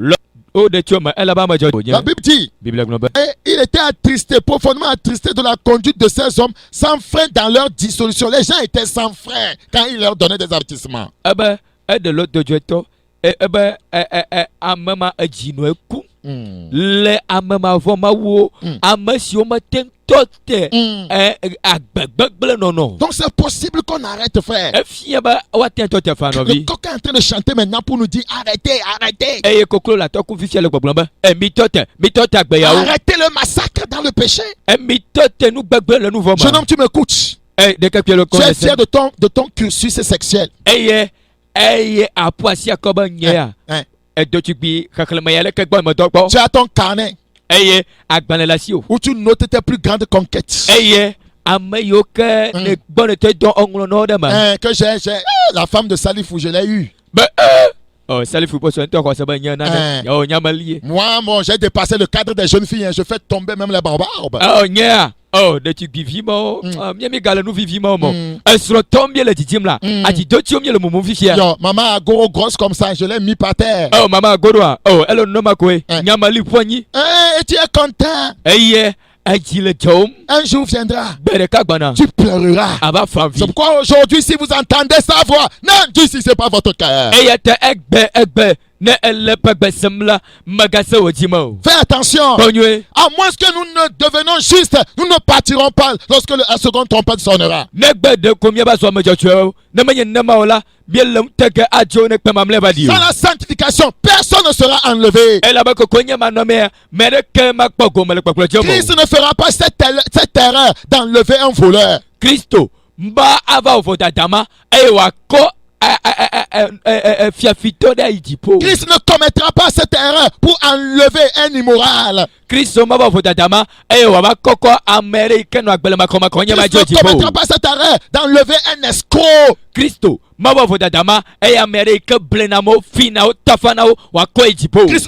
Bible dit, et il était attristé, profondément attristé de la conduite de ces hommes, sans frein dans leur dissolution. Les gens étaient sans frein quand il leur donnait des avertissements. Le amema voma wo amesio maten tote non. Donc c'est possible qu'on arrête, frère. Le coq est en train de chanter maintenant pour nous dire arrêtez. Arrêtez le massacre dans le péché. Jeune homme, tu m'écoutes. Tu es fier de ton cursus sexuel. Tu as ton carnet où tu notes tes plus grandes conquêtes. Que j'ai la femme de Salifou, je l'ai eue. Oh, ça les fout pas sur un toit, quoi, ça va, nyana. Oh, nyamali. Moi, j'ai dépassé le cadre des jeunes filles. Hein. Je fais tomber même les barbarbes. Oh, nya. Oh, de tu vivimo. Miami gala nous vivimo. Elle sera tombée le didim là. A dit deux tiens le moment vivia. Yo, maman a gros grosse comme ça. Je l'ai mis par terre. Oh, maman a gros. Oh, elle ne m'a quoi. Nyamali poignet. Et tu es content. Eh, elle dit le tom. Un jour viendra. Berekabana. Tu pleureras. C'est pourquoi aujourd'hui, si vous entendez sa voix, non, Dieu, si c'est pas votre cœur. Et tu egbe. Ne elle pas besemla magasa ojimo. Fais attention. À moins que nous ne devenons justes, nous ne partirons pas lorsque la seconde trompette sonnera. Negbe de combien ba so mejocho. Ne menye nemaola. Bielum teke ajo ne pe mamle ba di. Sans la sanctification, personne ne sera enlevé. Elle a pas konya manome. Mais que ma poko mele poklo jomo. Christ ne fera pas cette erreur d'enlever un voleur. Christo mba ava ofota dama e wa ko Christ ne commettra pas cette erreur pour enlever un immoral. Christ ne commettra pas cette erreur d'enlever un escroc. Christo Christ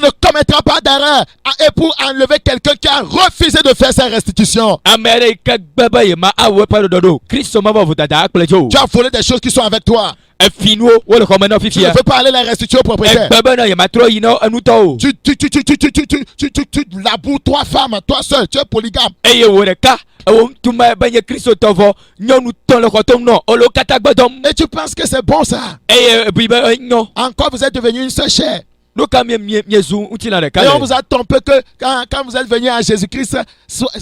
ne commettra pas d'erreur et pour enlever quelqu'un qui a refusé de faire sa restitution. Tu as volé des choses qui sont avec toi. Tu ne veux pas aller la restituer au propriétaire. Tu laboures trois femmes, toi seul, tu es polygame. Et tu penses que c'est bon ça? Encore vous êtes devenu une seule chair. Et on vous a trompé que quand vous êtes venu à Jésus-Christ,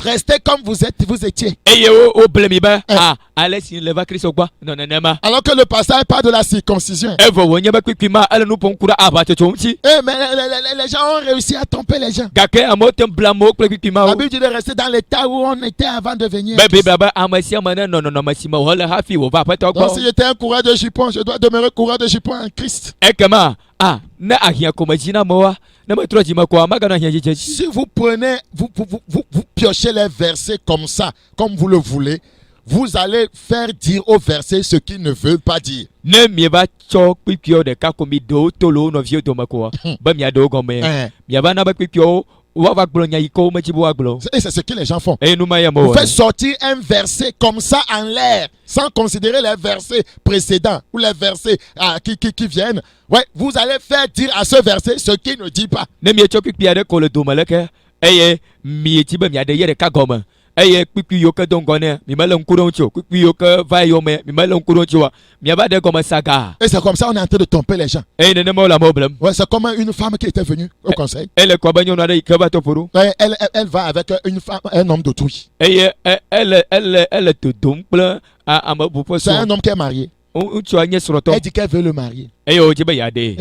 restez comme vous étiez. Alors que le passage parle de la circoncision. Mais les gens ont réussi à tromper les gens. La Bible dit de rester dans l'état où on était avant de venir. Donc si j'étais un coureur de jupons, je dois demeurer coureur de jupons en Christ. Si vous prenez, vous piochez les versets comme ça, comme vous le voulez, vous allez faire dire aux versets ce qu'ils ne veulent pas dire. Et c'est ce que les gens font. Vous faites sortir un verset comme ça en l'air, sans considérer les versets précédents ou les versets qui viennent. Ouais, vous allez faire dire à ce verset ce qu'il ne dit pas. Et c'est comme ça on est en train de tromper les gens. Ouais, c'est comme une femme qui était venue au conseil. Elle va avec une femme, un homme d'autrui. C'est un homme qui est marié. Elle dit qu'elle veut le marier. Et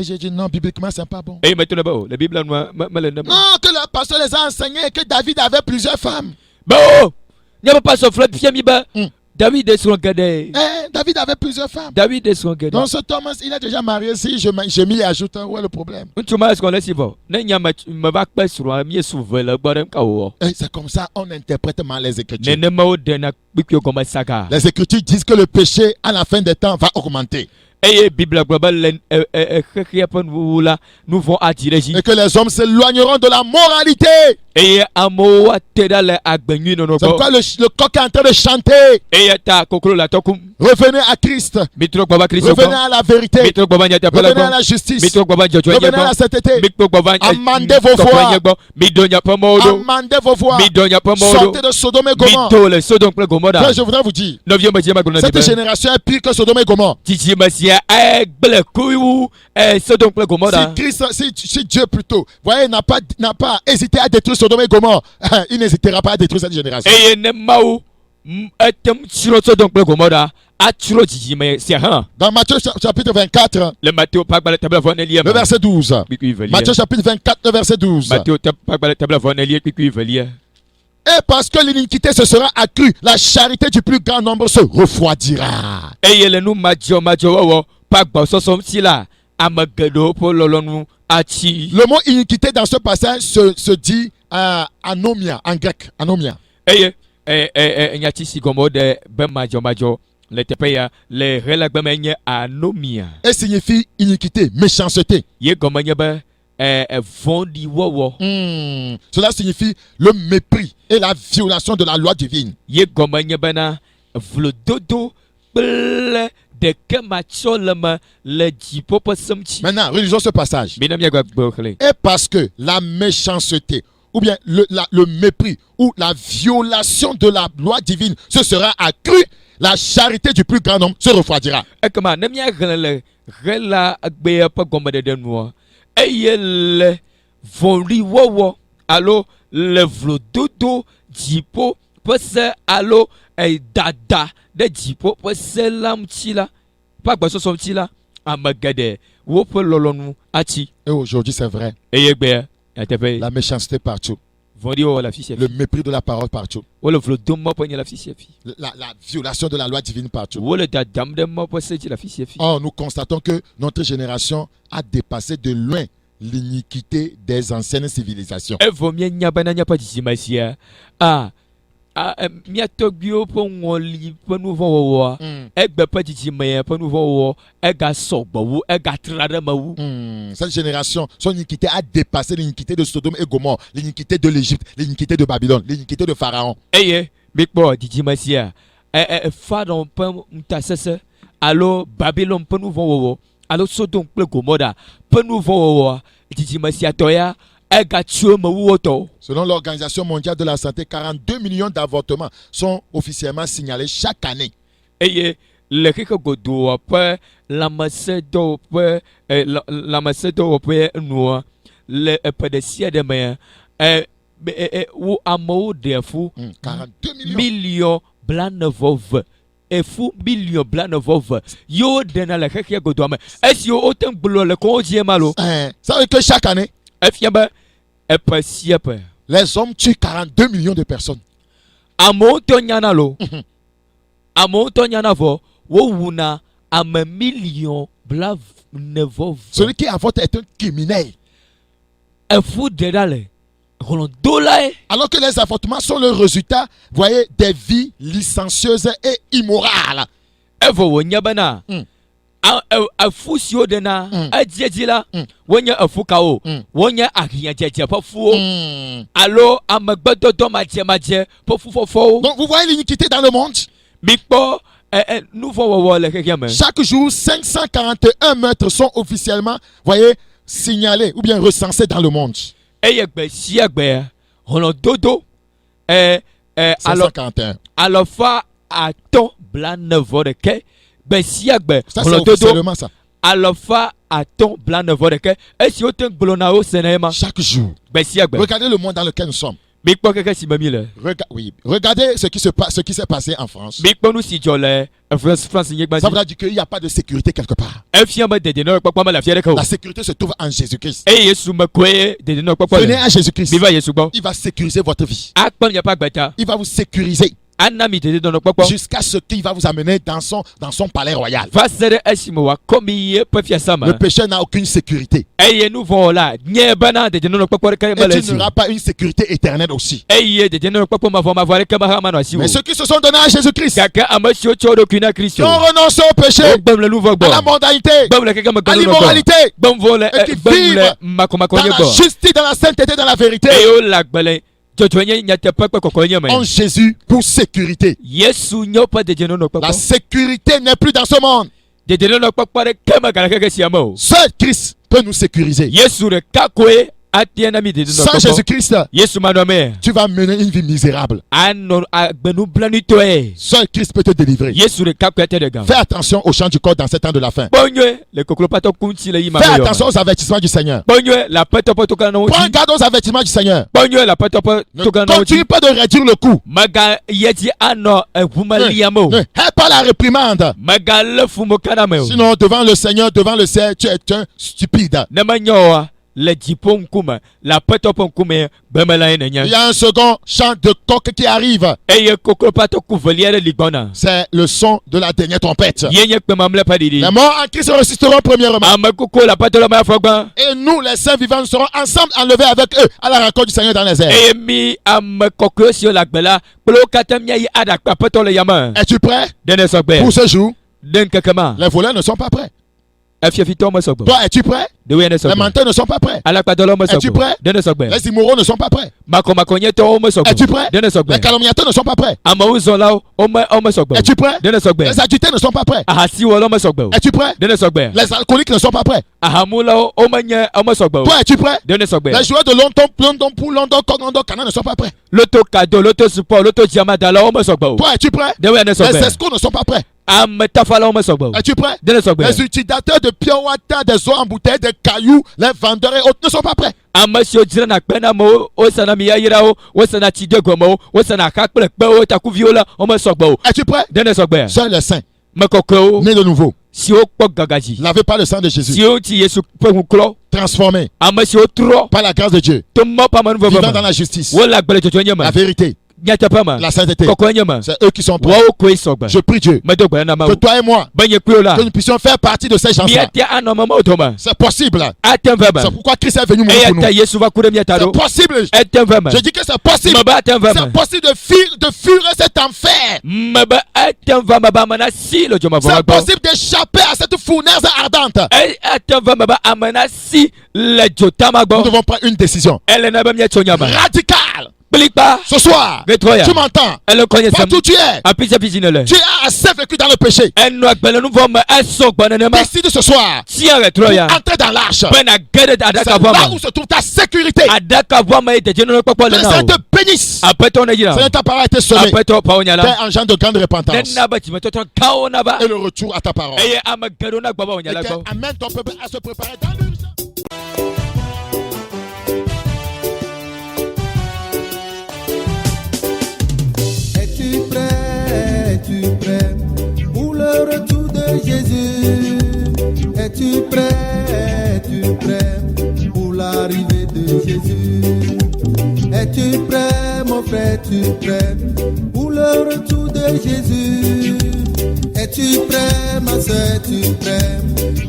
j'ai dit non, bibliquement c'est pas bon. Non, que le pasteur les a enseigné que David avait plusieurs femmes. David est son gardé. David avait plusieurs femmes. Donc ce Thomas, il a déjà marié. Si je m'y ajoute, où est le problème? C'est comme ça on interprète mal les Écritures. Les Écritures disent que le péché à la fin des temps va augmenter. Et que les hommes s'éloigneront de la moralité. C'est pourquoi le coq est en train de chanter. Revenez à Christ. Revenez à la vérité. Revenez à la justice. Revenez à la sainteté. Amendez vos voix. Amendez vos voix. Sortez de Sodome et Gomorrhe. Là, je voudrais vous dire, cette génération est pire que Sodome et Gomorrhe. Si Dieu plutôt, voyez, n'a pas hésité à détruire Sodome et Gomorrhe, il n'hésitera pas à détruire cette génération. Dans Matthieu chapitre 24, le verset 12. Matthieu chapitre 24, le verset 12. Et parce que l'iniquité se sera accrue, la charité du plus grand nombre se refroidira. Le mot iniquité dans ce passage se dit anomia en grec. Anomia. le teƒe ya le ɣe la gbe me nye anomia. Et signifie iniquité, méchanceté. Ye gɔme nye be vɔ̃ɖi wɔwɔ. Cela signifie le mépris et la violation de la loi divine. Ye gɔme nye bena vlododo kple ɖeke matsɔ le me le dziƒo ƒe semtsi. Maintenant, relisons ce passage. Mina miagba gbe xlẽ. Et parce que la méchanceté, ou bien le mépris, ou la violation de la loi divine se sera accrue, la charité du plus grand nombre se refroidira. Ekema ne miaxlẽ le ɣe la gbea ƒe gɔmeɖeɖe nua eye le vɔ̃ɖi wɔwɔ alo le vlododo dziƒo ƒe se alo dada ɖe dziƒo ƒe se la ŋuti la ƒe agbɔsɔsɔ ŋuti la ame geɖe woƒe lɔlɔ̃nu atsi. Et aujourd'hui, c'est vrai. Eye gbea yateƒe La méchanceté partout. vɔ̃ɖi wɔwɔ le afi sia Le afi. mépris de la parole partout. Wole vlodom mɔ ƒe nye le afi sia afi. La violation de la loi divine partout. Wole dadam ɖe mɔ ƒe se dzi le afi sia afi. Or, nous constatons que notre génération a dépassé de loin l'iniquité des anciennes civilisations. Evɔ mienya bena míaƒe dzidzime sia mía tɔgbuiwo ƒe ŋɔli ƒe nu vɔ̃ wɔwɔa egbe ƒe dzidzime ya ƒe nu vɔ̃ wɔwɔ egasɔ gbɔ wu egatra ɖe me wu. Cette génération, son iniquité a dépassé l'iniquité de Sodome et Gomorre, l'iniquité de l'Égypte, l'iniquité de Babylone, l'iniquité de Pharaon. Eye mikpɔ dzidzime sia Pharaon ƒe ŋutasesẽ alo Babylon ƒe nu vɔ̃ wɔwɔ alo Sodom kple Gomora ƒe nu vɔ̃ wɔwɔ dzidzime sia tɔ ya egatso me wu wo tɔwo. Selon l'Organisation mondiale de la santé, 42 millions d'avortements sont officiellement signalés chaque année. Eye le xixe godoa ƒe lãmesẽdɔwɔƒe nua le ƒe ɖe sia ɖe mea wo amewo ɖe fu 42 millions. million blaene-vɔ-ve. Efu million blaene-vɔ-ve yewo ɖena le xexea godoa me esiwo wote ŋu gblɔ le kɔwo dzi ema lo. Ça veut dire que chaque année, Efia be eƒe sia ƒe les hommes tuent 42 millions de personnes. amewo tɔ nyana lo. Amewo tɔ nyana vɔ wowuna ame million blaene-vɔ-ve. Celui qui avorte est un criminel. Efu ɖeɖa le hlɔ̃dolae. Alors que les avortements sont le résultat, voyez, des vies licencieuses et immorales. Evɔ wònye bena efu siwo ɖena edziedzi la wonye efu kawo wonye ahiãdzedze ƒe fuwo alo amegbedɔdɔ madzemadze ƒe fufɔfɔwo. Donc vous voyez l'iniquité dans le monde. Mikpɔ nu vɔ̃ wɔwɔ le xexea me. Chaque jour, 541 meurtres sont officiellement, voyez, signalés ou bien recensés dans le monde. Eye gbe sia gbea hlɔ̃dodo 541. alɔfa atɔ̃ blaene-vɔ-ɖeke gbe sia gbe Ça, c'est hlɔ̃dodo officiellement ça. alɔfa atɔ̃ blaene-vɔ-ɖeke esi wote ŋu gblɔna wo sena ema Chaque jour. gbe sia gbe. Regardez le monde dans lequel nous sommes. Mikpɔ keke si me mi le. Regardez ce qui s'est passé en France. Mikpɔ nu si dzɔ le France nyigba Ça dzi. veut dire qu'il n'y a pas de sécurité quelque part. Efia be dedienɔnɔkpɔkpɔ me le afi aɖeke o. La sécurité se trouve en Jésus-Christ. Eye Yesu me koe dedienɔnɔkpɔkpɔ Venez le. à Jésus-Christ. Mi va Yesu gbɔ. Il va sécuriser votre vie. Akpɔ miaƒe agbeta. Il va vous sécuriser Ana mi dedienɔnɔkpɔkpɔ. jusqu'à ce qu'il va vous amener dans son palais royal. Va se ɖe esime wòakɔ mi yi eƒe fiasa Le me. péché n'a aucune sécurité. Eye nu vɔ la nye bena dedienɔnɔkpɔkpɔ ɖeke Et mele tu esi. n'auras pas une sécurité éternelle aussi. Eye dedienɔnɔkpɔkpɔ mavɔ ɖeke me hã manɔ asi o. Mais ceux qui se sont donnés à Jésus-Christ, Gake ame siwo tsɔ wo ɖokui na qui Kristo. ont renoncé au péché, Wogbem le nu vɔ à la gbɔ. mondanité, Gbem le keke me à gbem le gbɔ. l'immoralité, Gbem vɔ le Et qui gbem le vivent makomakɔ dans nye la gbɔ. justice, dans la sainteté, dans la vérité, Eye wole agbele dzɔdzɔe nye nyateƒe kple kɔkɔe nye me. en Jésus pour sécurité. Yesu nye woƒe La dedienɔnɔkpɔkpɔ. sécurité n'est plus dans ce monde. Dedienɔnɔkpɔkpɔ ɖeke megale xexe sia me o. Seul Christ peut nous sécuriser. Yesu ɖeka koe atia na mi Sans dedienɔnɔkpɔkpɔ. Jésus-Christ, Yesu manɔ me. tu vas mener une vie misérable. Anɔ agbenublanitɔe. Seul Christ peut te délivrer. Yesu ɖeka koe ate ɖe gã. Fais attention au chant du corps dans ces temps de la fin. Kpɔnyɔe le koklopatɔ ku ŋuti le yi ma Fais me yɔ attention me. aux avertissements du Seigneur. Kpɔnyɔe le aƒetɔ ƒe tokana Prends ŋuti. garde aux avertissements du Seigneur. Kpɔnyɔe le aƒetɔ ƒe Ne tokana continue ŋuti. pas de réduire le coup. Mega yedzi anɔ eʋu me liam o. Ne hais pas la réprimande. Mega le fu mo kana me o. Sinon, devant le Seigneur, devant le ciel, tu es un stupide. Ne menye oa le dipon kume la petopon kume bemela Il enenya y a un second chant de coq qui arrive. eye koklo pato kuveliere ligbona C'est le son de la dernière trompette. yenye kpemamle padidi Les morts en Christ ressusciteront premièrement. amekuko la patolo ma fogba Et nous, les saints vivants, nous serons ensemble enlevés avec eux à la rencontre du Seigneur dans les airs. eye mi amekoko si la gbela kplo katamia yi ada kpa petolo yama Es-tu prêt dene sogbe pour ce jour? den kakama Les voleurs ne sont pas prêts. efiefito mo sogbo Toi, es-tu prêt? de wene Les sogbo menteurs ne sont pas prêts. ala kpadolo mo Es-tu sogbo prêt? dene sogbe Les immoraux ne sont pas prêts. makomakonye to mo sogbo Es-tu prêt? dene sogbe Les calomniateurs ne sont pas prêts. amawuzola o mo sogbo Es-tu prêt? dene sogbe Les adultères ne sont pas prêts. ahasiwolo mo sogbo Es-tu prêt? dene sogbe Les alcooliques ne sont pas prêts. ahamula o menye o mo sogbo Toi, es-tu prêt? dene sogbe Les joueurs de London Pool, London Coq, London Cana ne sont pas prêts. loto kado loto support loto jamadala o mo sogbo Toi, es-tu prêt? de wene Les sogbe escrocs ne sont pas prêts. ametafala o mo sogbo Es-tu prêt? dene sogbe Les utilisateurs de pure water, des eaux en bouteille, des cailloux, les vendeurs et autres ne sont pas prêts. amesio dzra na kpena mo o sana miyayira o sana tidego mo o sana kakple kpe o takuvio la o mo sogbo Es-tu prêt? dene sogbe Seuls les saints, mekoko nés de nouveau, si o kpɔ gagaji lavés par le sang de Jésus, si o ti yesu ƒe ŋuklɔ transformés ame si o trɔ par la grâce de Dieu, to mɔ ƒe amenuveve vivant dans me la justice, wo le agbletsotso nye me la vérité, nyateƒe me la sainteté. kɔkɔe nye me C'est eux qui sont prêts. woawo koe sɔgbe Je prie Dieu medo gbe na que mawu toi et moi, be nye kpli o la que nous puissions faire partie de ces gens-là. miate anɔ memawo dome C'est possible. ate ve C'est me pourquoi Christ est venu mourir eya pour ta nous. yesu va ku ɖe miata C'est ɖo possible. ete ve me Je dis que c'est possible. me be ate ve C'est me possible de fuir cet enfer. me be ete ve me be ame na si le dzomavɔ C'est me gbɔ possible d'échapper à cette fournaise ardente. ete ve me be ame na si le dzotama Nous gbɔ devons prendre une décision ele na be miatso nyame radicale. kplikpa Ce soir, Retroya. tu m'entends? ele kɔnye sem Partout où tu es, apitsapitsi ne le tu as assez vécu dans le péché. enu agbelenuvɔ me esɔgbɔ nenema Décide ce soir tia pour retroya entrer dans l'arche. bena ge ɖe C'est aɖakavɔ là où me se trouve ta sécurité. aɖakavɔ me yi dedienɔnɔkpɔkpɔ Que le le na Seigneur o te bénisse. aƒetɔ ne yina Seigneur, ta parole a été semée. aƒetɔ pawo nya Fais la un genre de grande repentance. nena be dzimetɔtɔ gãwo na va Et le retour à ta parole. eye ame geɖewo na gbɔ be wonya la Et gbɔ amène ton peuple à se préparer dans l'urgence. Es-tu prêt? Es-tu prêt pour le retour de Jésus? Es-tu prêt? Es-tu prêt pour l'arrivée de Jésus? Es-tu prêt, mon frère? Es-tu prêt pour le retour de Jésus? Es-tu prêt, ma soeur? Es-tu prêt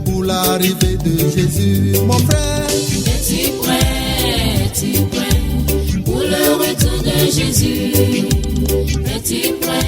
pour l'arrivée de Jésus? Mon frère, Es-tu prêt? Es-tu prêt pour le retour de Jésus? Es-tu prêt?